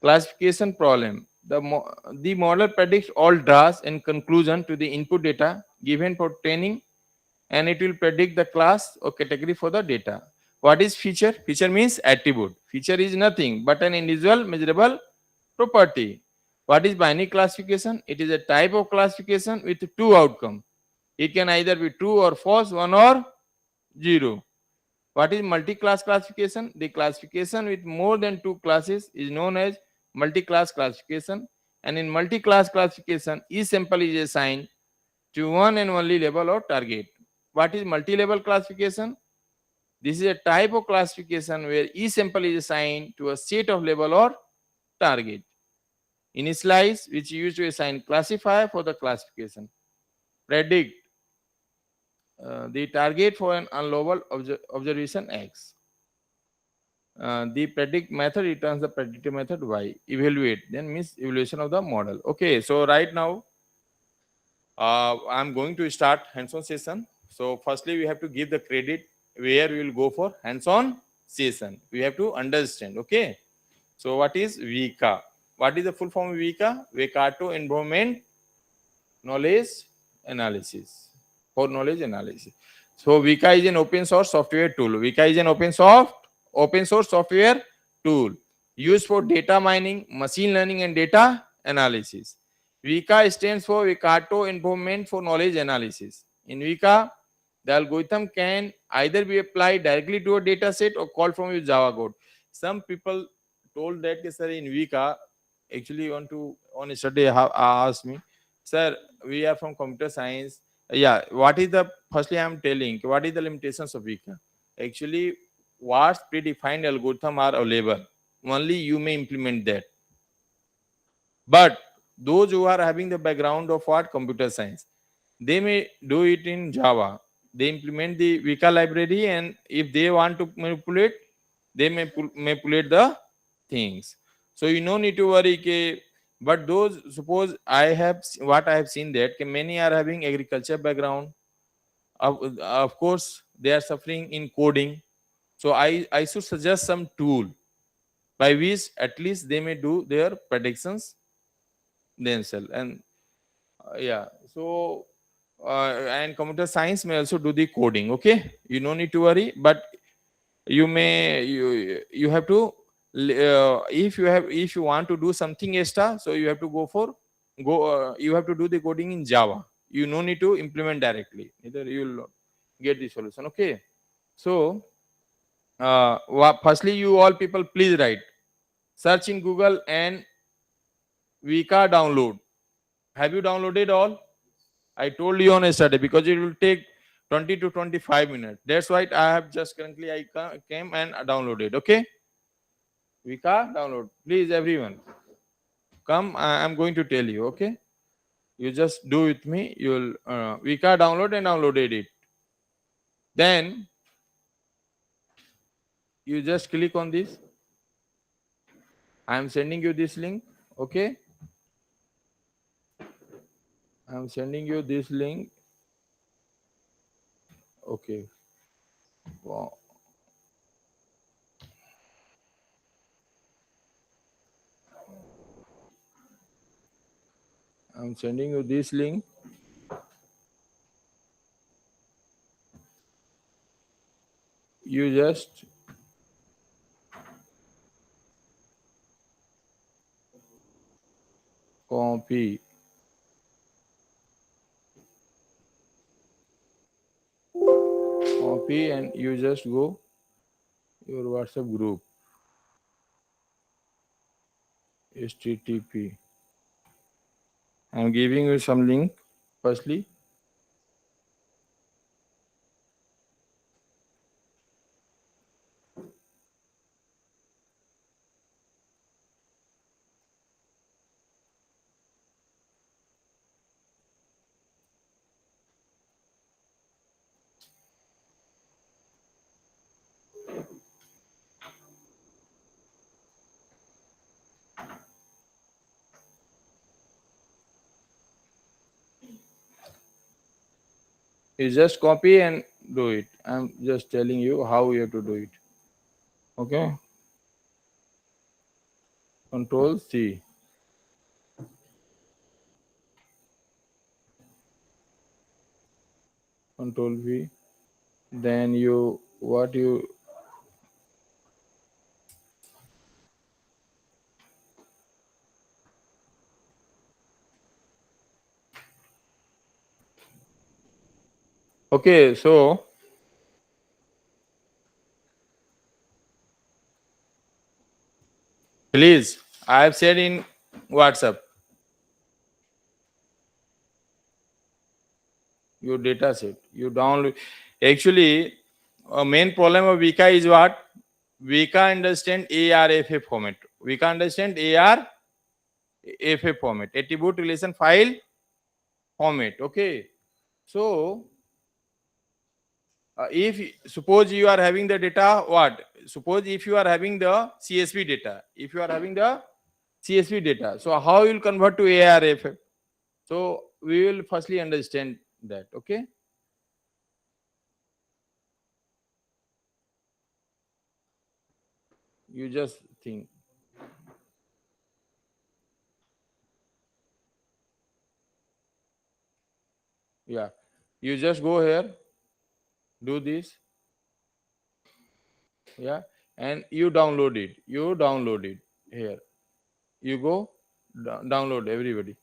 A: Classification problem. The model predicts all draws and conclusion to the input data given for training, and it will predict the class or category for the data. What is feature? Feature means attribute. Feature is nothing but an individual measurable property. What is binary classification? It is a type of classification with two outcomes. It can either be true or false, 1 or 0. What is multi-class classification? The classification with more than two classes is known as multi-class classification. And in multi-class classification, each sample is assigned to one and only label or target. What is multi-level classification? This is a type of classification where each sample is assigned to a set of label or target. Initialize, which is used to assign classifier for the classification. Predict, the target for an unlabeled observation X. The predict method returns the predictive method Y. Evaluate, then means evaluation of the model. Okay, so right now I'm going to start hands-on session. So firstly, we have to give the credit where we will go for hands-on session. We have to understand. Okay. So what is VICA? What is the full form of VICA? Vicato Environment Knowledge Analysis. For knowledge analysis. So VICA is an open source software tool. VICA is an open source software tool used for data mining, machine learning, and data analysis. VICA stands for Vicato Environment for Knowledge Analysis. In VICA, the algorithm can either be applied directly to a data set or called from your Java code. Some people told that, sir, in VICA, actually on yesterday asked me, sir, we are from computer science. Yeah, what is the, firstly I'm telling, what is the limitations of VICA? Actually, what's predefined algorithm are available. Only you may implement that. But those who are having the background of what computer science, they may do it in Java. They implement the VICA library, and if they want to manipulate, they may manipulate the things. So you no need to worry. But those, suppose what I have seen that many are having agriculture background. Of course, they are suffering in coding. So I should suggest some tool by which at least they may do their predictions themselves. And yeah, so and computer science may also do the coding. Okay, you no need to worry. But you have to if you want to do something extra, so you have to you have to do the coding in Java. You no need to implement directly, either you will get the solution. Okay, so firstly, you all people, please write, search in Google and Vika download. Have you downloaded all? I told you on yesterday, because it will take 20 to 25 minutes. That's why I have just currently came and downloaded. Okay, Vika download. Please, everyone, come. I'm going to tell you. Okay, you just do with me. You'll Vika download and downloaded it. Then you just click on this. I'm sending you this link. Okay, I'm sending you this link. Okay. Wow. I'm sending you this link. You just copy. Copy and you just go your WhatsApp group. STTP. I'm giving you some link. Firstly, you just copy and do it. I'm just telling you how you have to do it. Okay. Control C. Control V. Then you okay, so please, I have said in WhatsApp. your data set. You download. Actually, a main problem of Vika is what? Vika understand ARFA format. Vika understand ARFA format, attribute relation file format. Okay. So if suppose you are having the data, what? Suppose if you are having the CSV data, if you are having the CSV data, so how you will convert to ARFA? So we will firstly understand that. Okay. You just think. Yeah. You just go here, do this. Yeah. And you download it. You download it here. You go download everybody.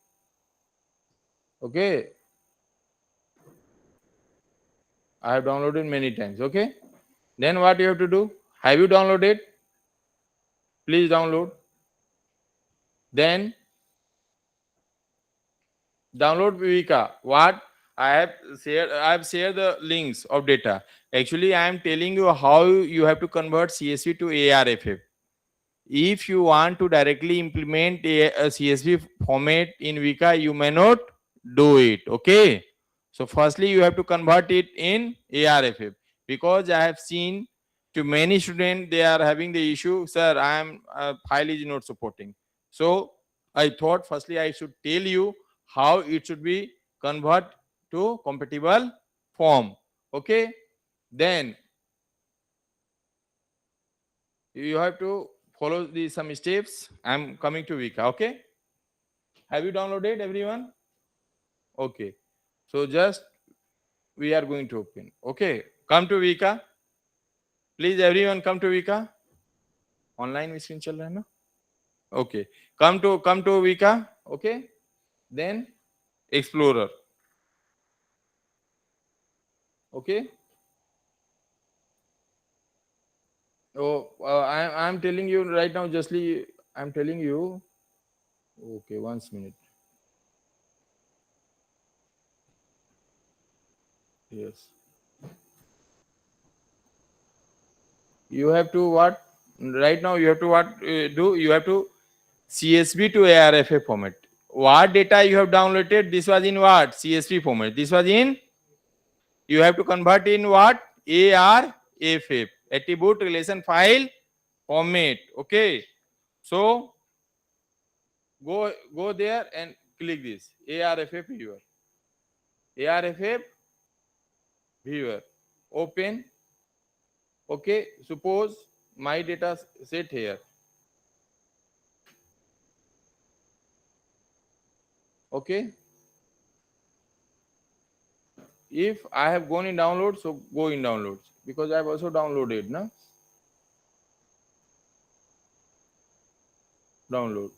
A: Okay. I have downloaded many times. Okay. Then what you have to do? Have you downloaded? Please download. Then download Viveka. What I have shared the links of data. Actually, I am telling you how you have to convert CSV to ARFF. If you want to directly implement a CSV format in Vika, you may not do it. Okay. So firstly, you have to convert it in ARFF, because I have seen to many students they are having the issue, sir, I am file is not supporting. So I thought firstly I should tell you how it should be convert to compatible form. Okay. Then you have to follow these some steps. I'm coming to Vika. Okay. Have you downloaded everyone? Okay. So just we are going to open. Okay. Come to Vika. Please everyone come to Vika. Online में screen चल रहा है ना? Okay. Come to Vika. Okay. Then Explorer. Okay. Oh, I'm telling you right now, justly I'm telling you. Okay, 1 minute. Yes. You have to what? Right now you have to what do? You have to CSV to ARFA format. What data you have downloaded? This was in what? CSV format. This was in. You have to convert in what? ARFA, attribute relation file format. Okay. So go there and click this ARFA viewer. ARFA viewer. Open. Okay. Suppose my data set here. Okay. If I have gone in download, so go in downloads, because I have also downloaded, na? Download.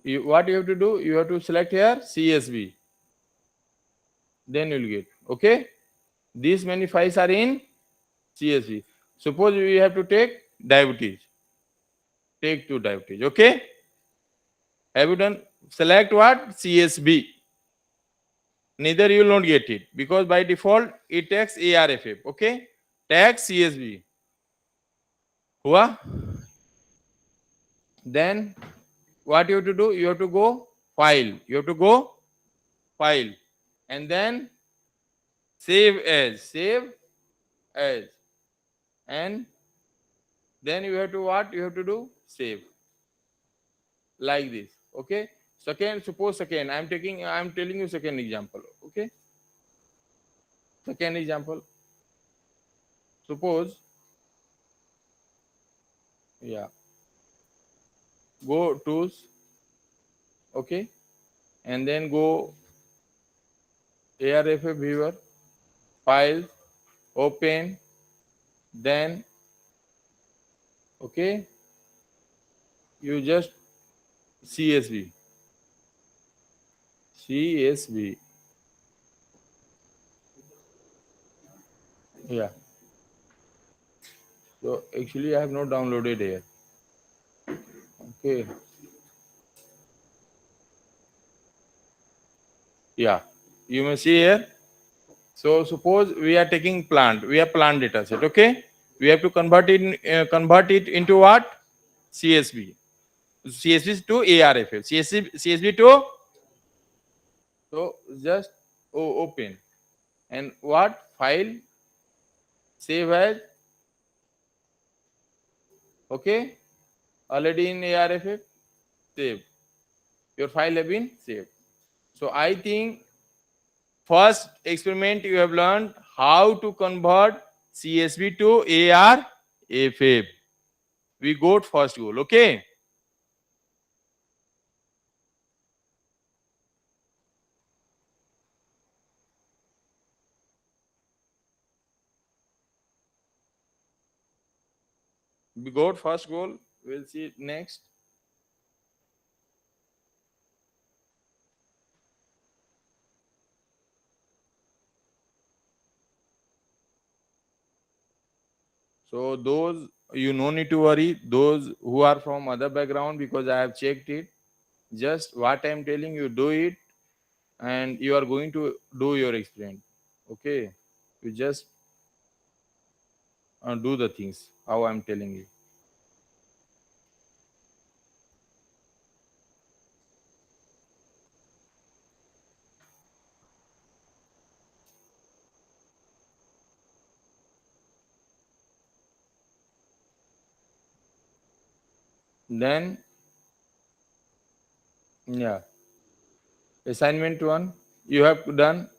A: What you have to do? You have to select here CSV. Then you'll get. Okay. These many files are in CSV. Suppose we have to take diabetes. Take to diabetes. Okay. Have you done? Select what? CSV. Neither you will not get it, because by default it takes ARFF. Okay. Tag CSV. Hua? Then what you have to do? You have to go file. You have to go file. And then save as. And then you have to what? You have to do save. Like this. Okay. Suppose second. I'm telling you second example. Okay. Second example. Suppose, yeah. Go tools. Okay. And then go ARFF viewer, file, open, then okay, you just CSV. Yeah. So actually I have not downloaded here. Okay. Yeah. You may see here. So suppose we are taking plant. We have plant data set. Okay. We have to convert it into what? CSV. CSV to ARFF. CSV to. So just open and what file save as. Okay. Already in ARFF save. Your file have been saved. So I think first experiment you have learned how to convert CSV to ARFF. We got first goal. Okay. We got first goal. We'll see it next. So those you no need to worry. Those who are from other background, because I have checked it. Just what I am telling you, do it, and you are going to do your experiment. Okay, you just do the things how I am telling you. Then yeah, assignment one you have done.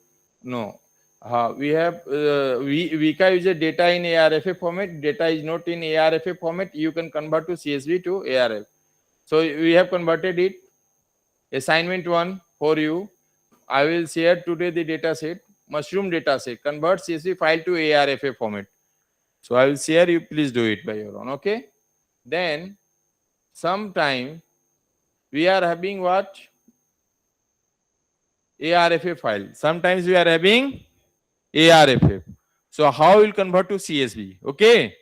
A: No, we have Vika uses data in ARFA format. Data is not in ARFA format. You can convert to CSV to ARF. So we have converted it. Assignment one for you. I will share today the data set, mushroom data set. Convert CSV file to ARFA format. So I will share. You please do it by your own. Okay. Then sometime we are having what? ARFA file. Sometimes we are having ARFF. So how will convert to CSV? Okay.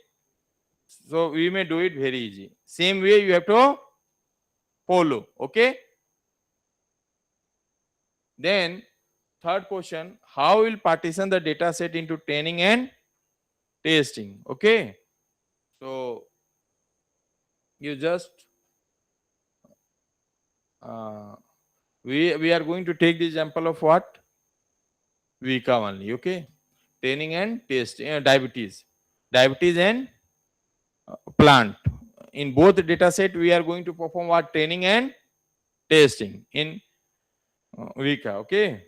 A: So we may do it very easy. Same way you have to follow. Okay. Then third question, how will partition the data set into training and testing? Okay. So you just we are going to take the example of what? Vika only. Okay. Training and testing, diabetes and plant. In both data set, we are going to perform what? Training and testing in Vika. Okay.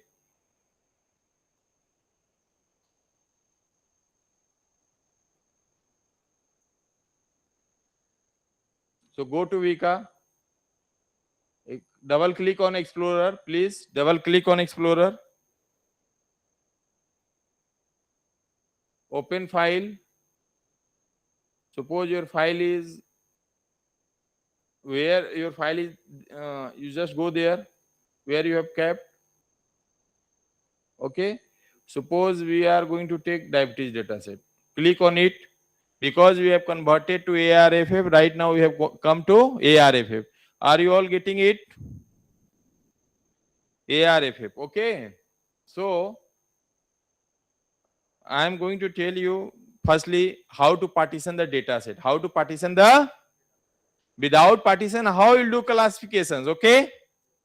A: So go to Vika. Double click on Explorer, please. Double click on Explorer. Open file. Suppose your file is where your file is. You just go there where you have kept. Okay. Suppose we are going to take diabetes data set. Click on it. Because we have converted to ARFF, right now we have come to ARFF. Are you all getting it? ARFF. Okay. So I am going to tell you firstly how to partition the data set. How to partition the without partition, how you will do classifications. Okay.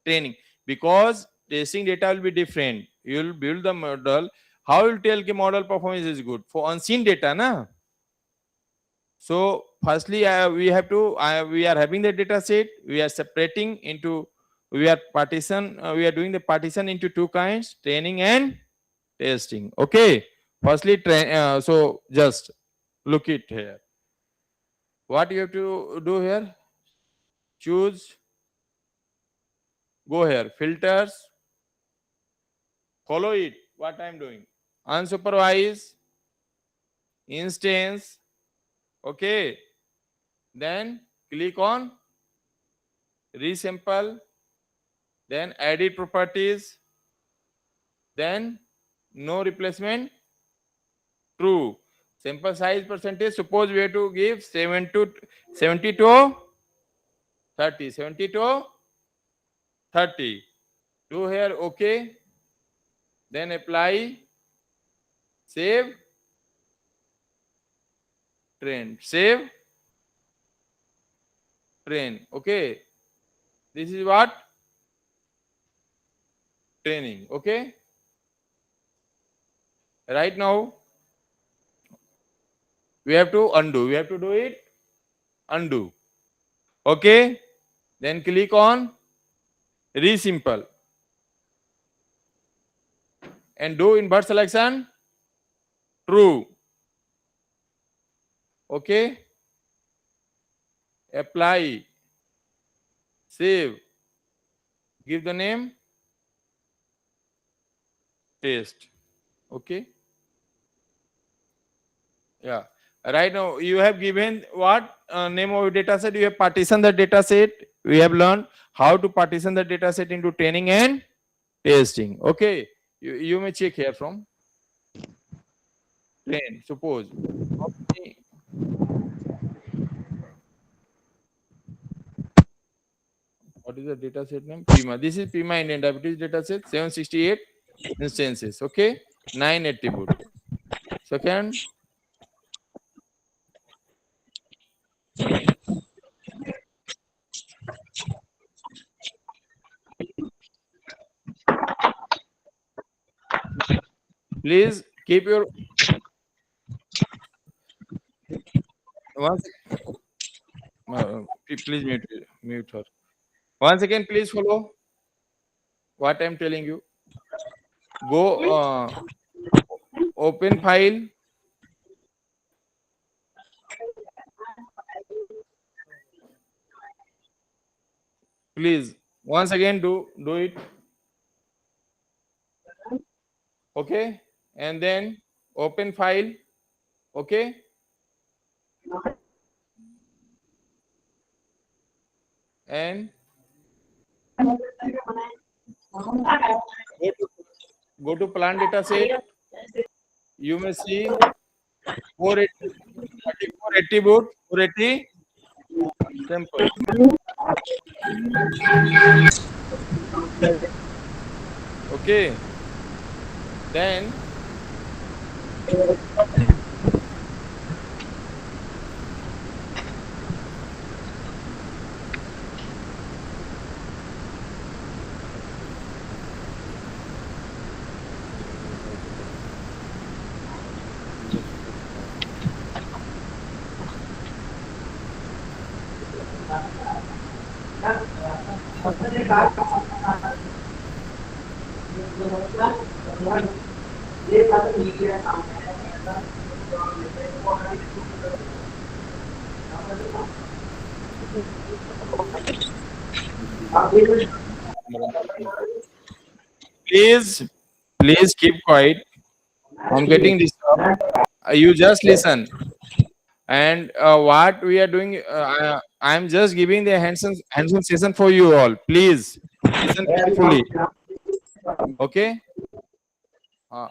A: Training. Because testing data will be different. You will build the model. How you will tell the model performance is good for unseen data, na? So firstly, we have to we are having the data set. We are separating into we are we are doing the partition into two kinds: training and testing. Okay. Firstly, so just look it here. What you have to do here? Choose. Go here. Filters. Follow it. What I am doing? Unsupervised. Instance. Okay. Then click on resample. Then edit properties. Then no replacement. True. Sample size percentage, suppose we have to give 70 to 30. 70 to 30. Do here OK. Then apply, save, train. Save, train. Okay. This is what? Training. Okay. Right now, we have to undo. We have to do it. Undo. Okay. Then click on resimple. And do invert selection. True. Okay. Apply. Save. Give the name. Test. Okay. Yeah. Right now you have given what name of data set. You have partitioned the data set. We have learned how to partition the data set into training and testing. Okay. You may check here from train. Suppose. Okay. What is the data set name? PIMA. This is PIMA Indian diabetes data set. 768 instances. Okay. 9 attribute. Second. Please keep your once. Please mute her. Once again, please follow what I'm telling you. Go open file. Please once again do it. Okay, and then open file. Okay, and go to plant data set. You may see 34 attribute, 480 sample. Okay, then please keep quiet. I'm getting disturbed. You just listen. And what we are doing, I'm just giving the hands-on session for you all. Please listen carefully. Okay. Uh,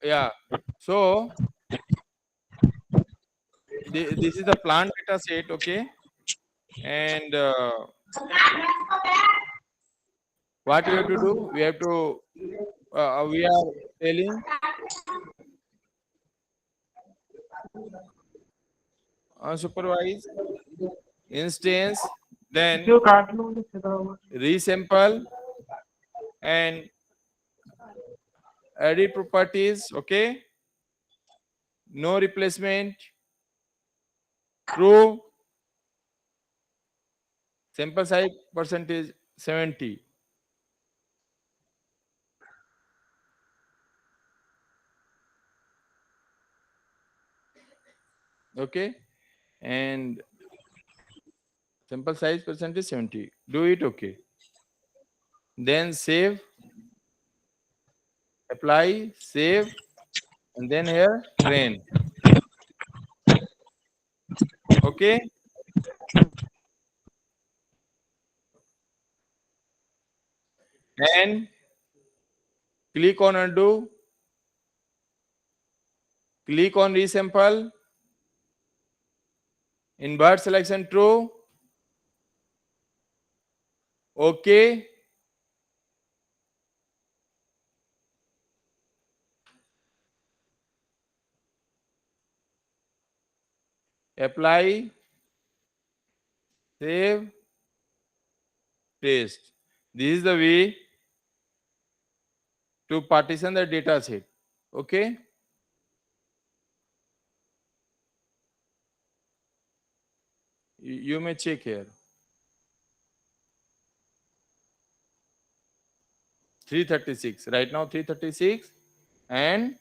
A: yeah. So this is the plant data set. Okay. And what we have to do? We have to. We are telling unsupervised instance, then resample and edit properties. Okay, no replacement, true, sample size percentage 70. Okay, and sample size percentage 70. Do it. Okay, then save, apply, save, and then here train. Okay, and click on undo, click on resample, invert selection true, okay, apply, save, paste. This is the way to partition the data set. Okay. You may check here. 336. Right now 336 and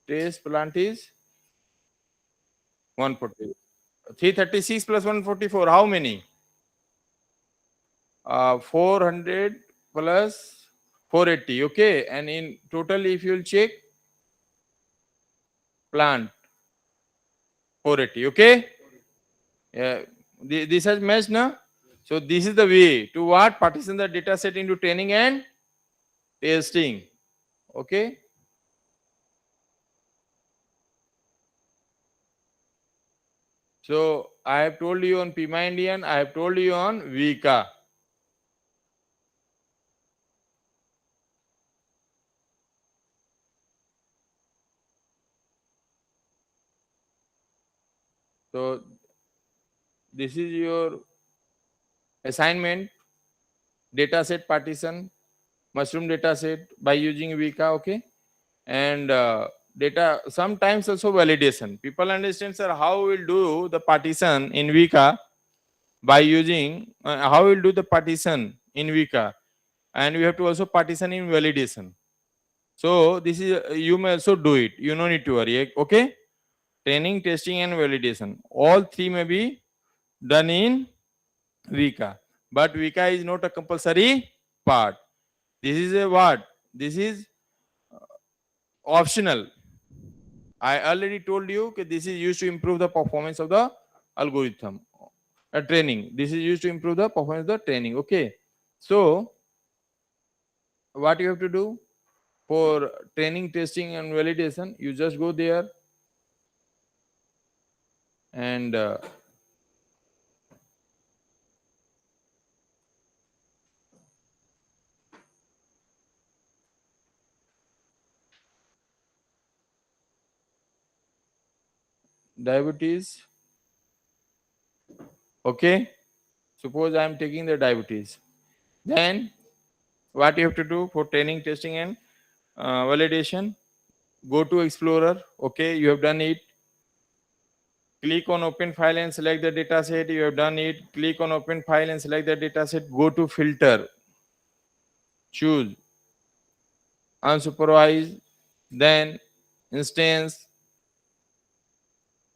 A: test plant is 140. 336 plus 144. How many? 400 plus 480. Okay. And in total, if you will check, plant 480. Okay. Yeah. This has matched now. So this is the way to what? Partition the data set into training and testing. Okay. So I have told you on Pima Indian, I have told you on Vika. So this is your assignment, data set partition, mushroom data set by using Vika. Okay. And data sometimes also validation. People understand, sir, how we'll do the partition in Vika by using how we'll do the partition in Vika, and we have to also partition in validation. So this is you may also do it. You no need to worry. Okay, training, testing, and validation. All three may be done in Vika, but Vika is not a compulsory part. This is a what? This is optional. I already told you that this is used to improve the performance of the algorithm. Training. This is used to improve the performance of the training. Okay. So what you have to do for training, testing, and validation, you just go there and diabetes. Okay. Suppose I am taking the diabetes. Then what you have to do for training, testing, and validation? Go to Explorer. Okay, you have done it. Click on open file and select the data set. You have done it. Click on open file and select the data set. Go to filter. Choose unsupervised. Then instance.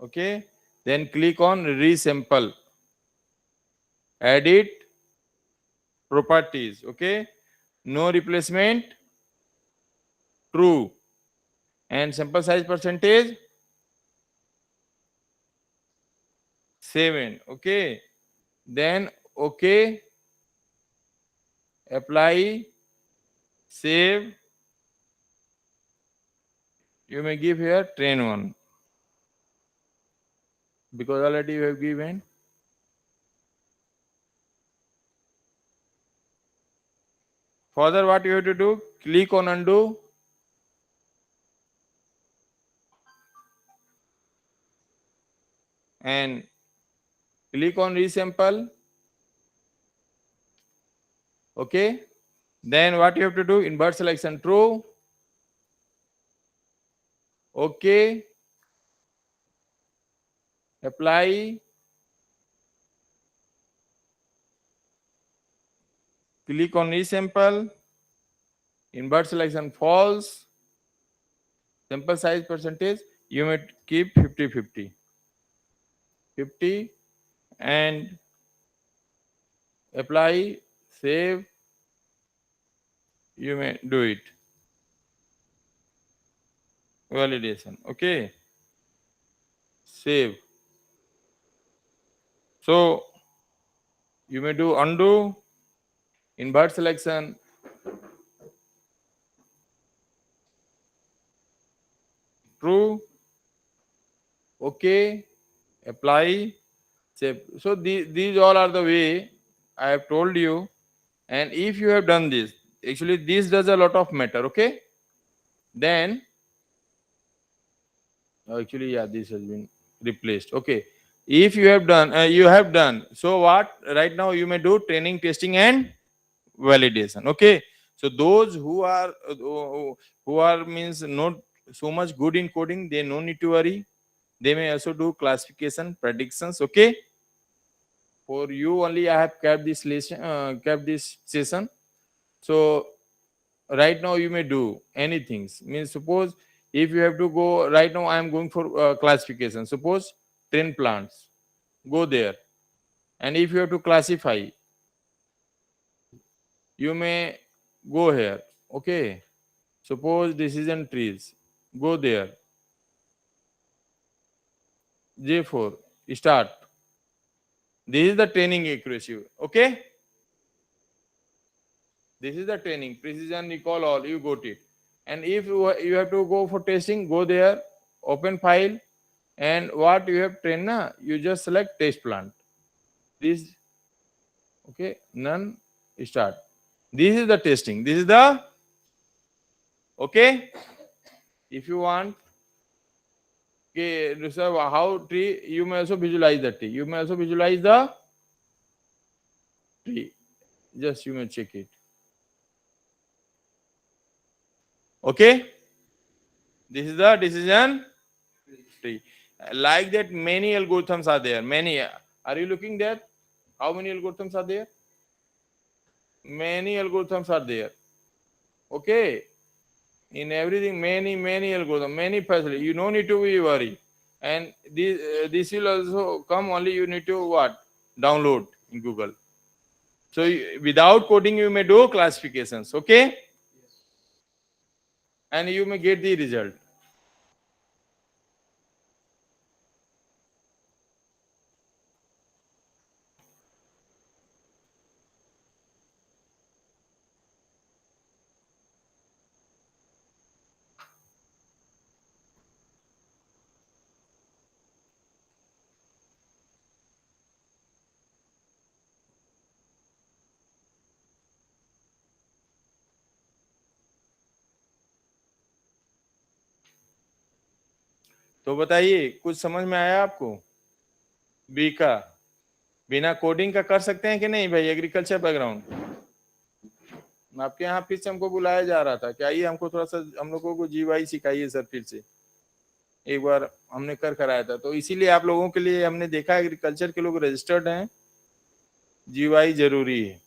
A: Okay. Then click on resample. Edit properties. Okay. No replacement. True. And sample size percentage 7. Okay. Then okay. Apply. Save. You may give here train 1 because already you have given. Further, what you have to do? Click on undo. And click on resample. Okay. Then what you have to do? Invert selection true. Okay. Apply. Click on resample. Invert selection false. Sample size percentage. You may keep 50-50. 50 and apply. Save. You may do it. Validation. Okay. Save. So you may do undo, invert selection, true, okay, apply, save. So these all are the way I have told you. And if you have done this, actually this does a lot of matter, okay? Then actually, yeah, this has been replaced. Okay, if you have done, you have done. So what? Right now you may do training, testing, and validation. Okay, so those who are means not so much good in coding, they no need to worry. They may also do classification, predictions. Okay, for you only I have kept this session. So right now you may do anything. Means suppose if you have to go right now, I am going for classification. Suppose 10 plants, go there. And if you have to classify, you may go here. Okay, suppose decision trees, go there. J4, start. This is the training accuracy. Okay, this is the training, precision, recall, all you got it. And if you have to go for testing, go there, open file, and what you have trained na, you just select test plant. This, okay, none, start. This is the testing. This is the, okay. If you want, okay, reserve how tree, you may also visualize the tree. You may also visualize the tree. Just you may check it. Okay. This is the decision tree. Like that, many algorithms are there. Many. Are you looking there? How many algorithms are there? Many algorithms are there. Okay. In everything, many algorithms, many facilities. You no need to be worried. And this will also come only you need to what? Download in Google. So without coding, you may do classifications. Okay. And you may get the result. तो बताइए कुछ समझ में आया आपको? B का बिना coding का कर सकते हैं कि नहीं भाई? एग्रीकल्चर बैकग्राउंड आपके यहाँ फिर से हमको बुलाया जा रहा था कि आइए हमको थोड़ा सा हम लोगों को जीवाई सिखाइए सर। फिर से एक बार हमने कर कराया था, तो इसीलिए आप लोगों के लिए हमने देखा एग्रीकल्चर के लोग रजिस्टर्ड हैं, जीवाई जरूरी है,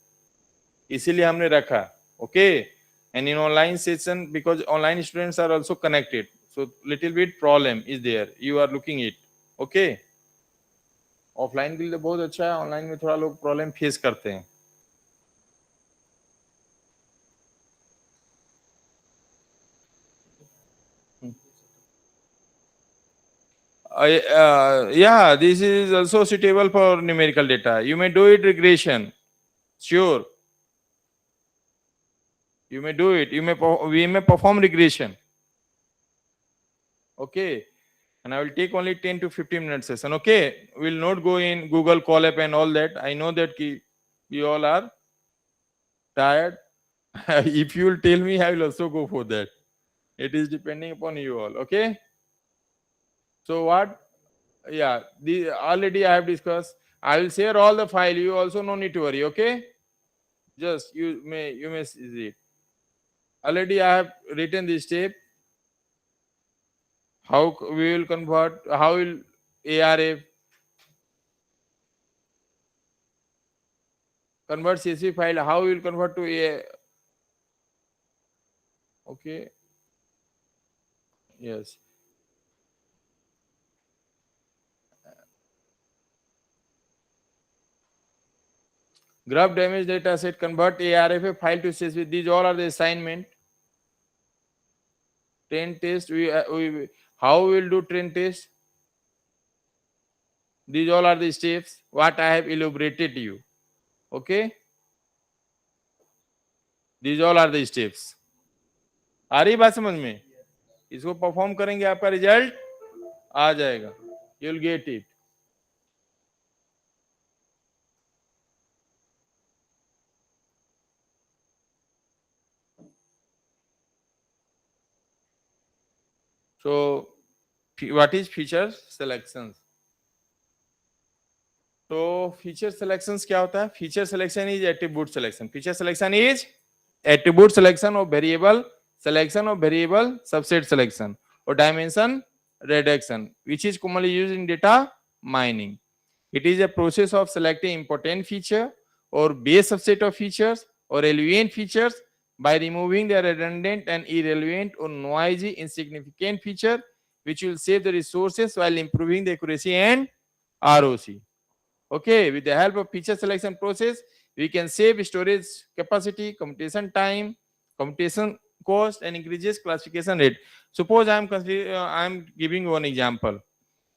A: इसीलिए हमने रखा। Okay, and in online session because online students are also connected, so little bit problem is there, you are looking it. Okay, offline के लिए बहुत अच्छा है, ऑनलाइन में थोड़ा लोग प्रॉब्लम फेस करते हैं। Yeah, this is also suitable for numerical data. You may do it regression, sure. You may do it. We may perform regression. Okay, and I will take only 10 to 15 minutes session. Okay, we will not go in Google Colab and all that. I know that you all are tired. If you will tell me, I will also go for that. It is depending upon you all. Okay. So what? Yeah, already I have discussed. I will share all the file. You also no need to worry. Okay. Just you may see it. Already I have written this step. How we will convert? How will ARF convert CSV file? How we will convert to a? Okay. Yes. Graph damage data set, convert ARFA file to CSV. These all are the assignment. Train test. How we will do train test? These all are the steps what I have elaborated to you. Okay. These all are the steps. आ रही बात समझ में? इसको perform करेंगे आपका result आ जाएगा, you will get it. So what is feature selections? तो feature selections क्या होता है? Feature selection is attribute selection. Feature selection is attribute selection of variable, selection of variable, subset selection, or dimension reduction, which is commonly used in data mining. It is a process of selecting important feature or base subset of features or relevant features by removing the redundant and irrelevant or noisy insignificant feature, which will save the resources while improving the accuracy and ROC. Okay, with the help of feature selection process, we can save storage capacity, computation time, computation cost, and increases classification rate. Suppose I am giving one example.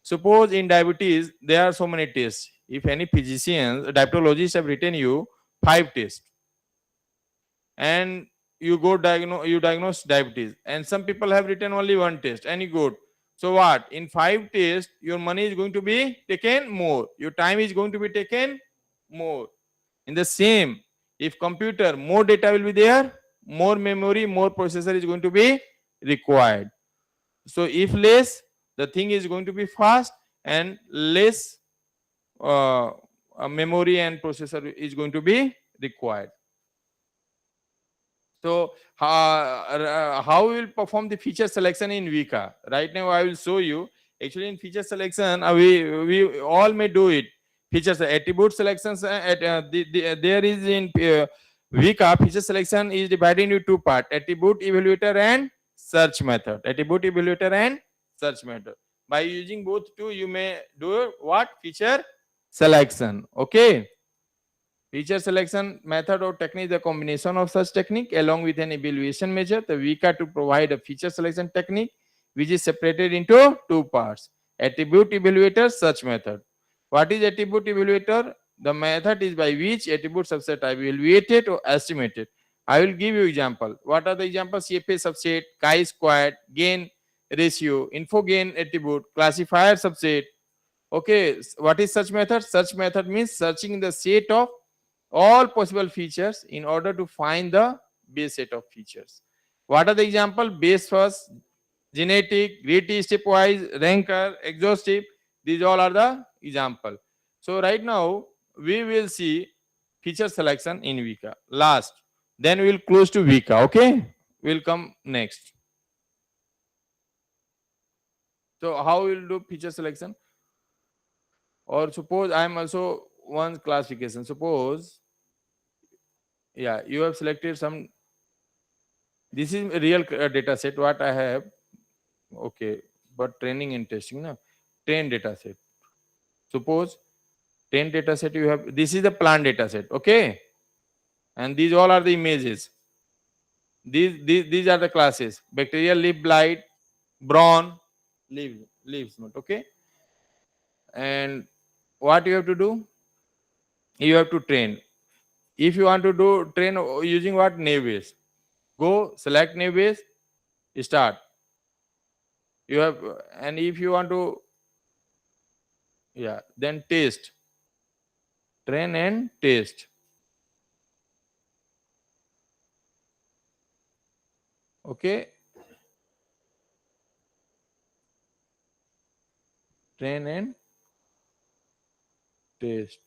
A: Suppose in diabetes there are so many tests. If any physicians, diabetologists have written you 5 tests, and you diagnose diabetes, and some people have written only 1 test, and you go. So what? In 5 tests, your money is going to be taken more. Your time is going to be taken more. In the same, if computer, more data will be there, more memory, more processor is going to be required. So if less, the thing is going to be fast, and less memory and processor is going to be required. So how we will perform the feature selection in Vika? Right now I will show you. Actually in feature selection, we all may do it. Features attribute selections there is in Vika. Feature selection is divided into 2 parts: attribute evaluator and search method. Attribute evaluator and search method. By using both two, you may do what? Feature selection. Okay. Feature selection method or technique is a combination of such technique along with an evaluation measure. The Vika to provide a feature selection technique which is separated into 2 parts: attribute evaluator, search method. What is attribute evaluator? The method is by which attribute subset are evaluated or estimated. I will give you example. What are the examples? CFA subset, chi-squared, gain ratio, info gain attribute, classifier subset. Okay, what is search method? Search method means searching the set of all possible features in order to find the base set of features. What are the example? Base first, genetic, greedy, stepwise, ranker, exhaustive. These all are the example. So right now we will see feature selection in Vika last. Then we will close to Vika. Okay, we'll come next. So how we will do feature selection? Or suppose I am also one classification. Suppose, yeah, you have selected some. This is a real data set what I have. Okay, but training and testing, no? Train data set. Suppose 10 data set you have. This is the plant data set. Okay, and these all are the images. These are the classes: bacterial leaf blight, brown leaves not. Okay, and what you have to do? You have to train. If you want to do train using what? Naive Bayes. Go select Naive Bayes, start. You have, and if you want to, yeah, then test. Train and test. Okay. Train and test.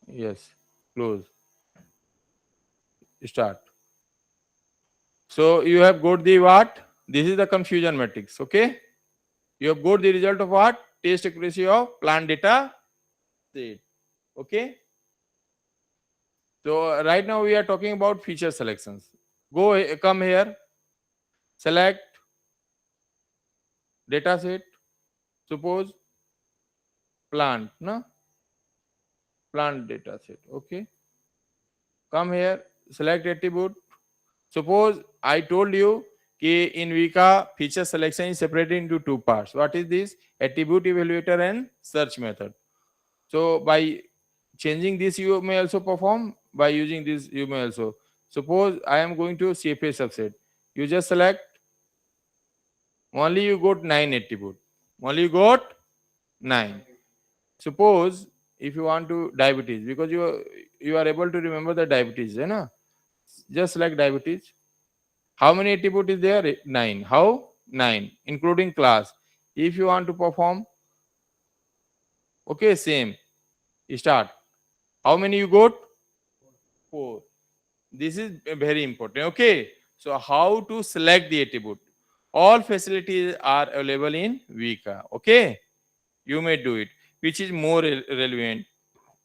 A: Yes. Close. Start. So you have got the what? This is the confusion matrix. Okay. You have got the result of what? Test accuracy of plant data set. Okay. So right now we are talking about feature selections. Come here. Select data set. Suppose plant, no? Plant data set. Okay. Come here. Select attribute. Suppose I told you that in Vika feature selection is separated into 2 parts. What is this? Attribute evaluator and search method. So by changing this you may also perform. By using this you may also. Suppose I am going to CFA subset. You just select, only you got 9 attribute. Only you got 9. Suppose if you want to diabetes, because you are able to remember the diabetes, you know? Just select diabetes. How many attribute is there? 9. How? 9, including class. If you want to perform, okay, same. Start. How many you got? 4. This is very important. Okay. So how to select the attribute? All facilities are available in Vika. Okay. You may do it. Which is more relevant?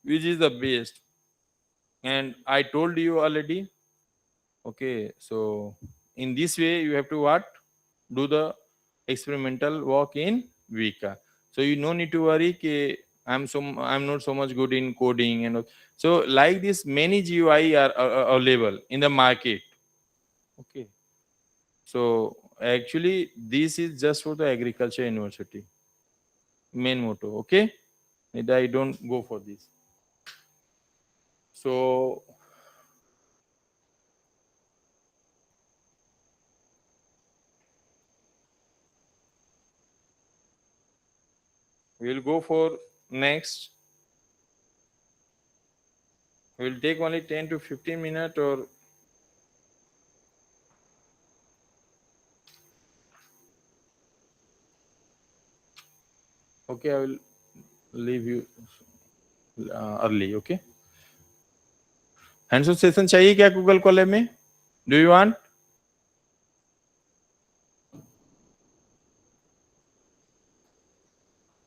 A: Which is the best? And I told you already. Okay. So in this way, you have to what? Do the experimental work in Vika. So you no need to worry कि I'm not so much good in coding and all. So like this, many GUI are available in the market. Okay. So actually, this is just for the agriculture university main motto. Okay. And I don't go for this. So we'll go for next. We'll take only 10 to 15 minutes or okay, I will leave you early. Okay. Hands on session चाहिए क्या Google collab में? Do you want?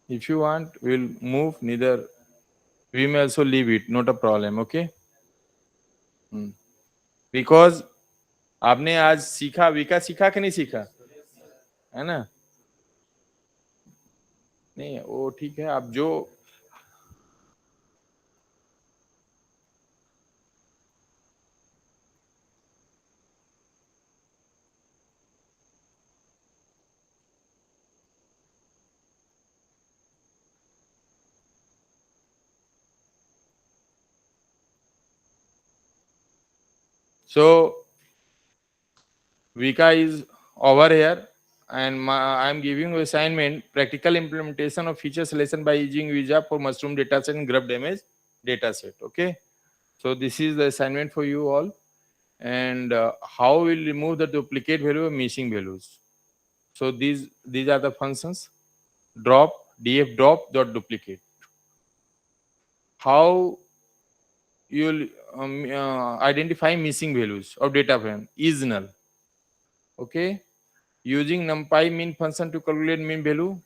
A: If you want, we'll move. Neither we may also leave it. Not a problem. Okay. Because आपने आज सीखा, वीका सीखा कि नहीं सीखा, है ना? नहीं वो ठीक है. आप जो so Vika is over here, and I'm giving you assignment practical implementation of feature selection by using Visa for mushroom dataset and grub damage dataset. Okay, so this is the assignment for you all, and how we'll remove the duplicate value of missing values. So these are the functions: drop, df drop dot duplicate. How you'll identify missing values of data frame is null. Okay, using numpy mean function to calculate mean value,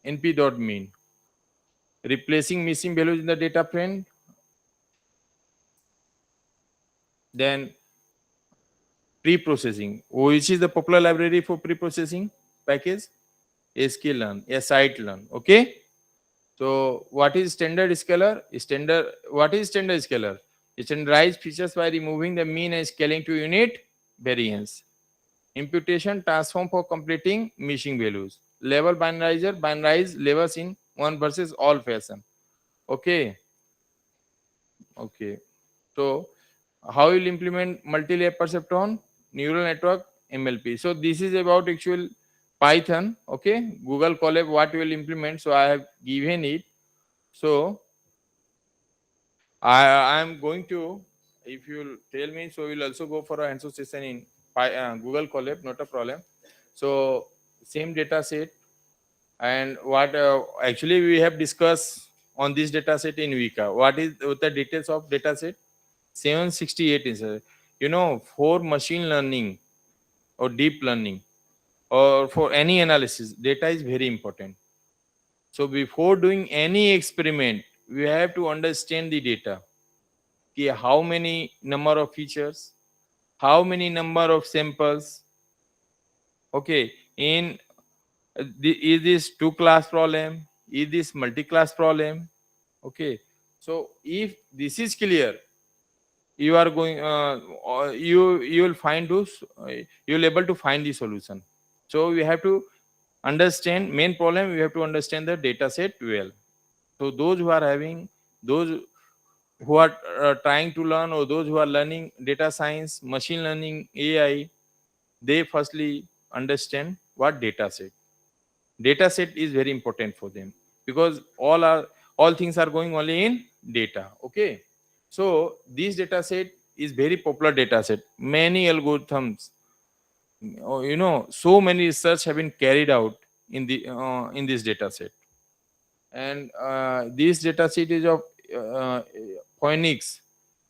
A: np dot mean. Replacing missing values in the data frame, then pre-processing, which is the popular library for pre-processing package, sklearn, scite-learn. Okay, so what is standard scalar? What is standard scalar? Standardized features by removing the mean and scaling to unit variance. Imputation transform for completing missing values. Level binarizer binarize levels in one versus all fashion. Okay. Okay. So how will implement multi-layer perceptron, neural network, MLP. So this is about actual Python. Okay. Google Colab what will implement. So I have given it. So I am going to, if you tell me, so we'll also go for a hands-on session in Google Colab, not a problem. So same data set, and what actually we have discussed on this data set in Vika. What is the details of data set? 768 is for machine learning or deep learning or for any analysis, data is very important. So before doing any experiment, we have to understand the data. Okay, how many number of features, how many number of samples. Okay, in is this two class problem, is this multi-class problem? Okay, so if this is clear, you are going you will find those you will able to find the solution. So we have to understand main problem, we have to understand the data set well. So those who are having those who are trying to learn, or those who are learning data science, machine learning, AI, they firstly understand what data set. Data set is very important for them, because all things are going only in data. Okay, so this data set is very popular data set. Many algorithms, so many research have been carried out in this data set. And this data set is of uh, Phoenix,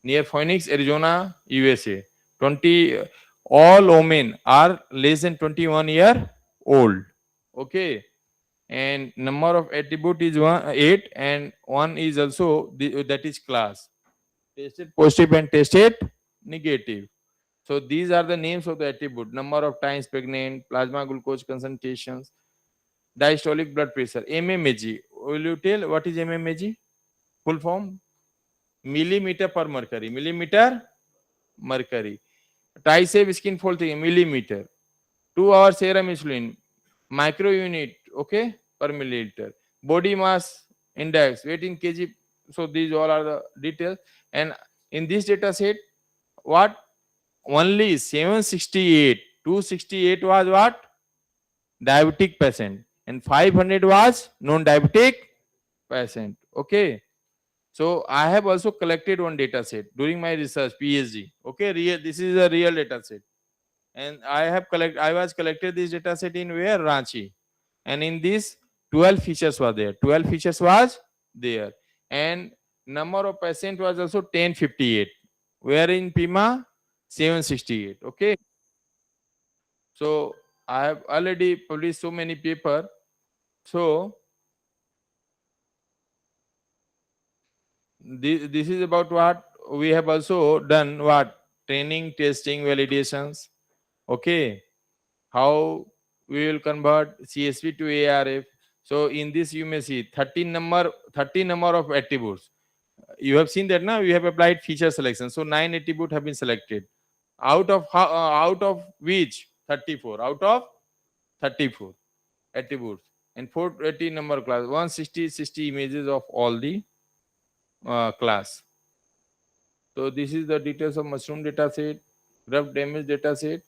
A: near Phoenix, Arizona, USA. 20 all women are less than 21-year old. Okay, and number of attribute is 8, and one is also that is class, tested positive and tested negative. So these are the names of the attribute: number of times pregnant, plasma glucose concentrations, diastolic blood pressure, mmag. Will you tell what is mmag? Full form: millimeter per mercury. Millimeter mercury. Tricep skin fold thing, millimeter. 2 hour serum insulin, micro unit, okay, per milliliter. Body mass index, weight in kg. So these all are the details. And in this data set, what? Only 768, 268 was what? Diabetic patient, and 500 was non-diabetic patient. Okay. So I have also collected one data set during my research PhD. Okay, this is a real data set. And I was collected this data set in where? Ranchi. And in this 12 features were there. 12 features was there. And number of patient was also 1058. Where in Pima? 768. Okay. So I have already published so many paper. So this is about what we have also done, what? Training, testing, validations. Okay, how we will convert CSV to ARF. So in this you may see 30 number of attributes. You have seen that now we have applied feature selection. So 9 attributes have been selected out of which 34, out of 34 attributes, and 480 number class, 160 images of all the class. So this is the details of mushroom data set, graph damage data set,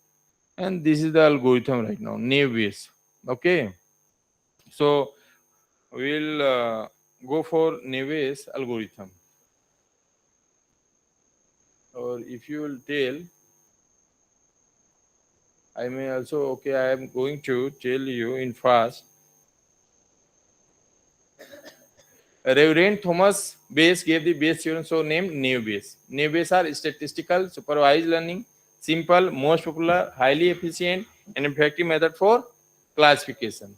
A: and this is the algorithm right now, naive Bayes. Okay, so we'll go for naive Bayes algorithm. Or if you will tell, I may also, okay, I am going to tell you in fast. Reverend Thomas Bayes gave the Bayes theorem, so named naive Bayes. Naive Bayes are statistical supervised learning, simple, most popular, highly efficient, and effective method for classification.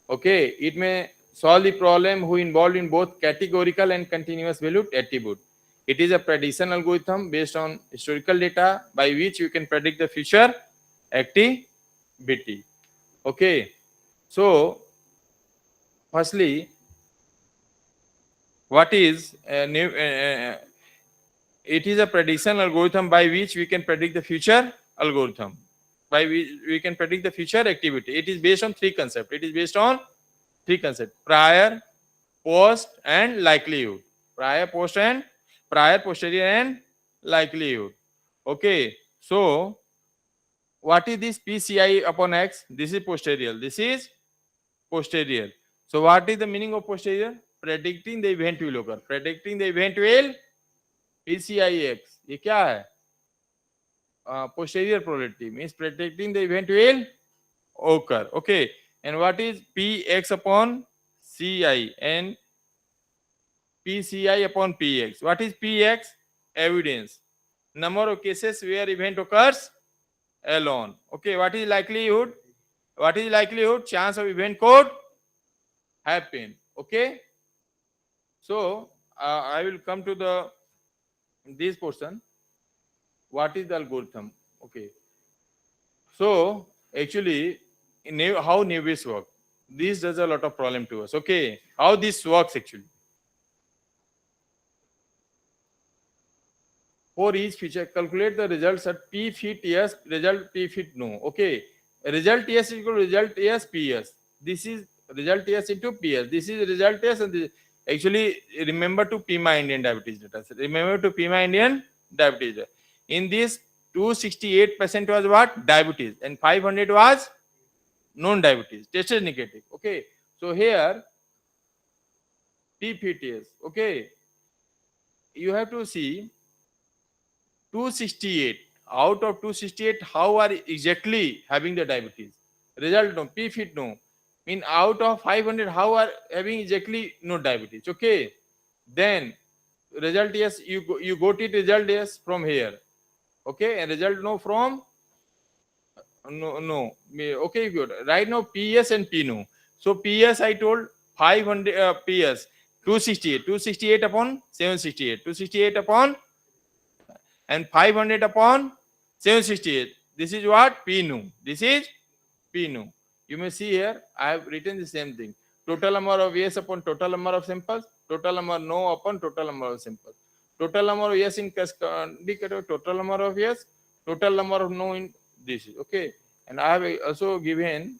A: Okay, it may solve the problem who involved in both categorical and continuous valued attribute. It is a prediction algorithm based on historical data by which you can predict the future activity. Okay, so firstly, what is it is a prediction algorithm by which we can predict the future algorithm, by which we can predict the future activity. It is based on three concepts. It is based on three concepts: prior, post, and likelihood. Prior, posterior, and likelihood. Okay, so what is this PCI upon X? This is posterior. This is posterior. So what is the meaning of posterior? Predicting the event will occur. Predicting the event will PCI X. ये क्या है? Posterior probability means predicting the event will occur. Okay, and what is PX upon CI and PCI upon PX? What is PX? Evidence. Number of cases where event occurs alone. Okay, what is likelihood? What is likelihood? Chance of event could happen. Okay, so I will come to this portion. What is the algorithm? Okay, so actually how naive Bayes work? This does a lot of problem to us. Okay, how this works actually? For each feature, calculate the results at p fit yes, result p fit no. Okay, result yes is equal to result yes ps. This is result yes into ps. This is result yes, and this. Actually, remember to PIMA Indian diabetes data. Remember to PIMA Indian diabetes data. In this, 268% was what? Diabetes, and 500 was non-diabetes, tested negative. Okay. So here, PPTS. Okay. You have to see 268 out of 268, how are exactly having the diabetes? Result no, P fit no. In out of 500, how are having exactly no diabetes? Okay. Then result yes, you got it result yes from here. Okay, and result no from no. Okay, good. Right now PS and P no. So PS I told 500 PS 268 upon 768 268 upon and 500 upon 768. This is what P nu. This is P nu. You may see here I have written the same thing. Total number of yes upon total number of samples. Total number no upon total number of samples. Total number of yes in indicator. Total number of yes. Total number of no in this is okay. And I have also given,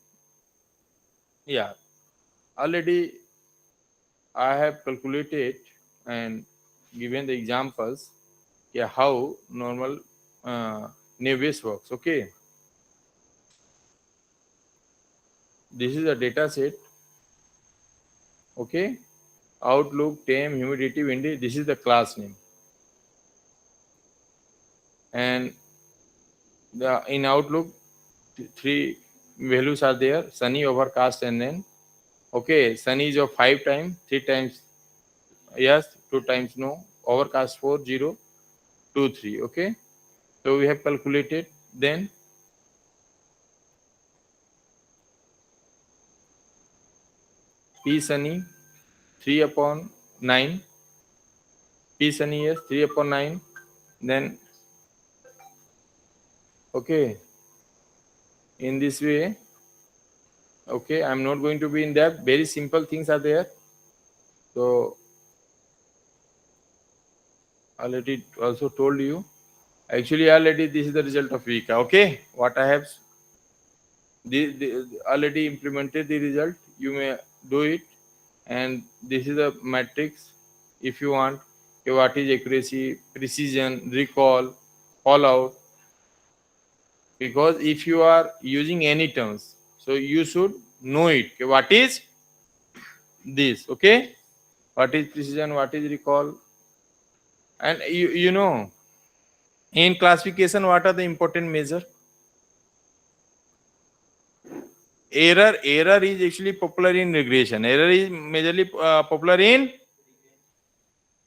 A: yeah, already I have calculated and given the examples, yeah, how normal Navies works. Okay, this is a data set. Okay, outlook, time, humidity, windy. This is the class name, and in outlook, three values are there: sunny, overcast, and then okay, sunny is of 5 times, 3 times yes, 2 times no, overcast 4, 0, 2, 3. Okay, so we have calculated. Then P sunny 3 upon 9. P sunny yes 3 upon 9. Then okay, in this way, okay, I'm not going to be in depth. Very simple things are there. So already also told you. Actually, already this is the result of Vika. Okay, what I have already implemented the result. You may do it, and this is the matrix. If you want, okay, what is accuracy, precision, recall, fallout. Because if you are using any terms, so you should know it. Okay, what is this? Okay, what is precision, what is recall, and you know, in classification what are the important measure? Error is actually popular in regression. Error is majorly popular in,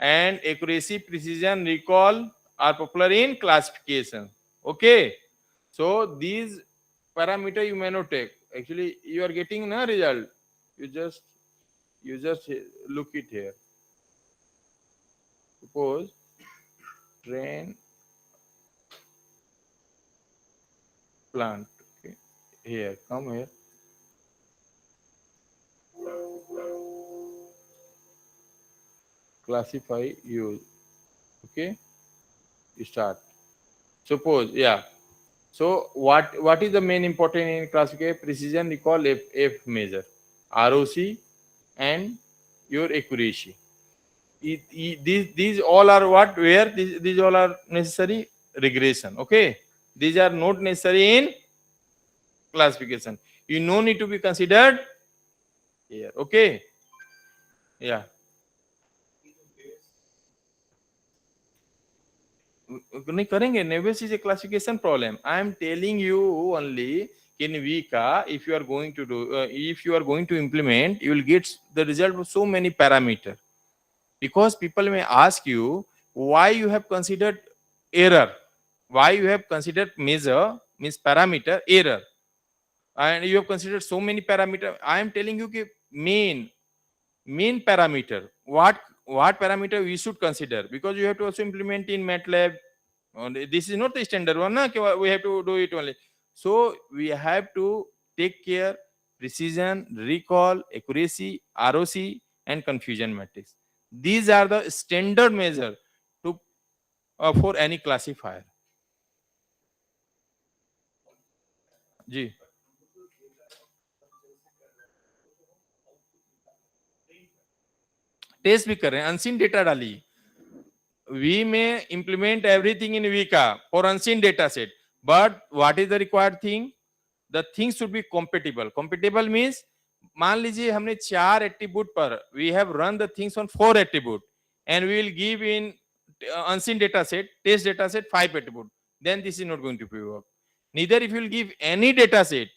A: and accuracy, precision, recall are popular in classification. Okay, so these parameter you may not take. Actually, you are getting no result. You just look it here. Suppose train plant. Okay, here, come here. Classify use. Okay, you start. Suppose, yeah. So what is the main important in classification? Precision, recall, F measure, ROC, and your accuracy. These all are what, where these all are necessary? Regression. Okay, these are not necessary in classification. You no need to be considered here. Okay, yeah. नहीं करेंगे. Nevis is a classification problem. I am telling you only in Vika, if you are going to do, if you are going to implement, you will get the result of so many parameters. Because people may ask you why you have considered error, why you have considered measure means parameter error, and you have considered so many parameters. I am telling you कि main parameter, what parameter we should consider, because you have to also implement in MATLAB. This is not the standard one na, we have to do it only. So we have to take care precision, recall, accuracy, ROC, and confusion matrix. These are the standard measure to for any classifier. जी. Test भी कर रहे हैं, unseen data डालिए. We may implement everything in Vika for unseen data set, but what is the required thing? The things should be compatible. Compatible means मान लीजिए हमने 4 attribute पर we have run the things on 4 attribute and we will give in unseen data set, test data set 5 attribute. Then this is not going to be work. Neither if you will give any data set,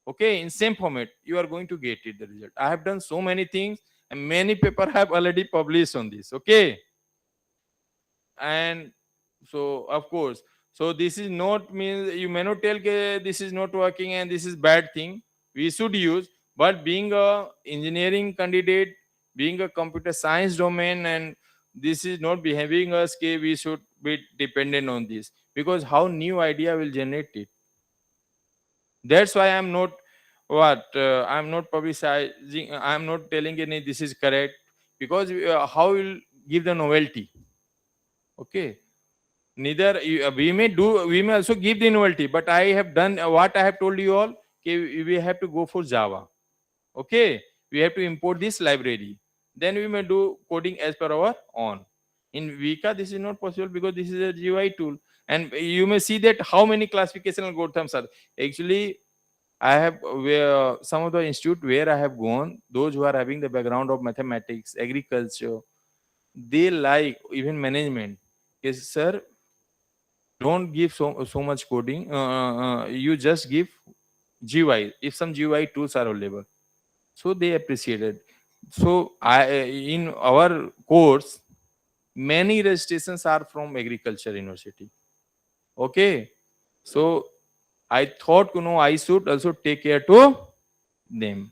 A: okay, in same format, you are going to get it the result. I have done so many things and many paper have already published on this. Okay. And so of course, so this is not means you may not tell ke this is not working and this is bad thing. We should use, but being a engineering candidate, being a computer science domain, and this is not behaving us ke we should be dependent on this, because how new idea will generate it. That's why I'm not I'm not publicizing, I'm not telling any this is correct, because how will give the novelty. Okay, neither we may also give the novelty, but I have done what I have told you all. Okay, we have to go for Java. Okay, we have to import this library, then we may do coding as per our own. In Vika this is not possible because this is a GUI tool, and you may see that how many classification algorithms are actually. I have where some of the institute where I have gone, those who are having the background of mathematics, agriculture, they like even management. Yes, sir, don't give so much coding. You just give GUI if some GUI tools are available. So they appreciated. So in our course, many registrations are from agriculture university. Okay, so I thought I should also take care to them.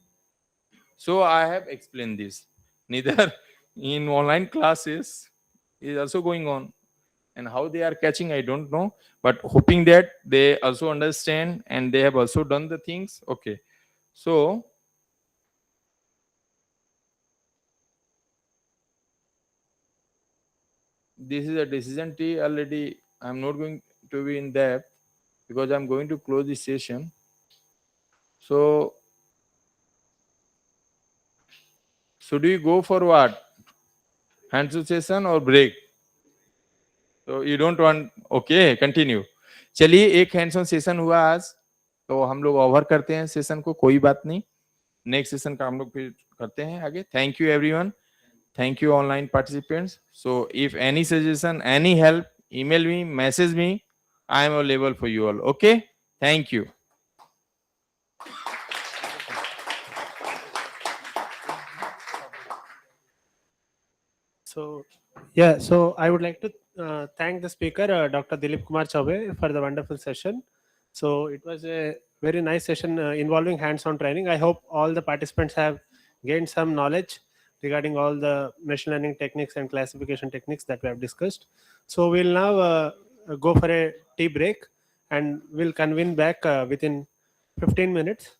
A: So I have explained this. Neither in online classes is also going on, and how they are catching I don't know, but hoping that they also understand and they have also done the things. Okay, so this is a decision tree already. I'm not going to be in depth because I'm going to close this session. So should we go for what, hands-on session or break? तो you don't want, okay continue. चलिए, एक hands on session हुआ आज, तो हम लोग over करते हैं सेशन को, कोई बात नहीं, नेक्स्ट सेशन का हम लोग फिर करते हैं आगे. Thank you everyone, thank you online participants. So if any suggestion, any help, email me, message me, I am available for you all. Okay, thank you.
B: So, yeah, so I would like to thank the speaker, Dr. Dilip Kumar Chaube, for the wonderful session. So it was a very nice session involving hands-on training. I hope all the participants have gained some knowledge regarding all the machine learning techniques and classification techniques that we have discussed. So we'll now go for a tea break, and we'll convene back within 15 minutes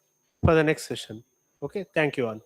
B: for the next session. Okay, thank you all.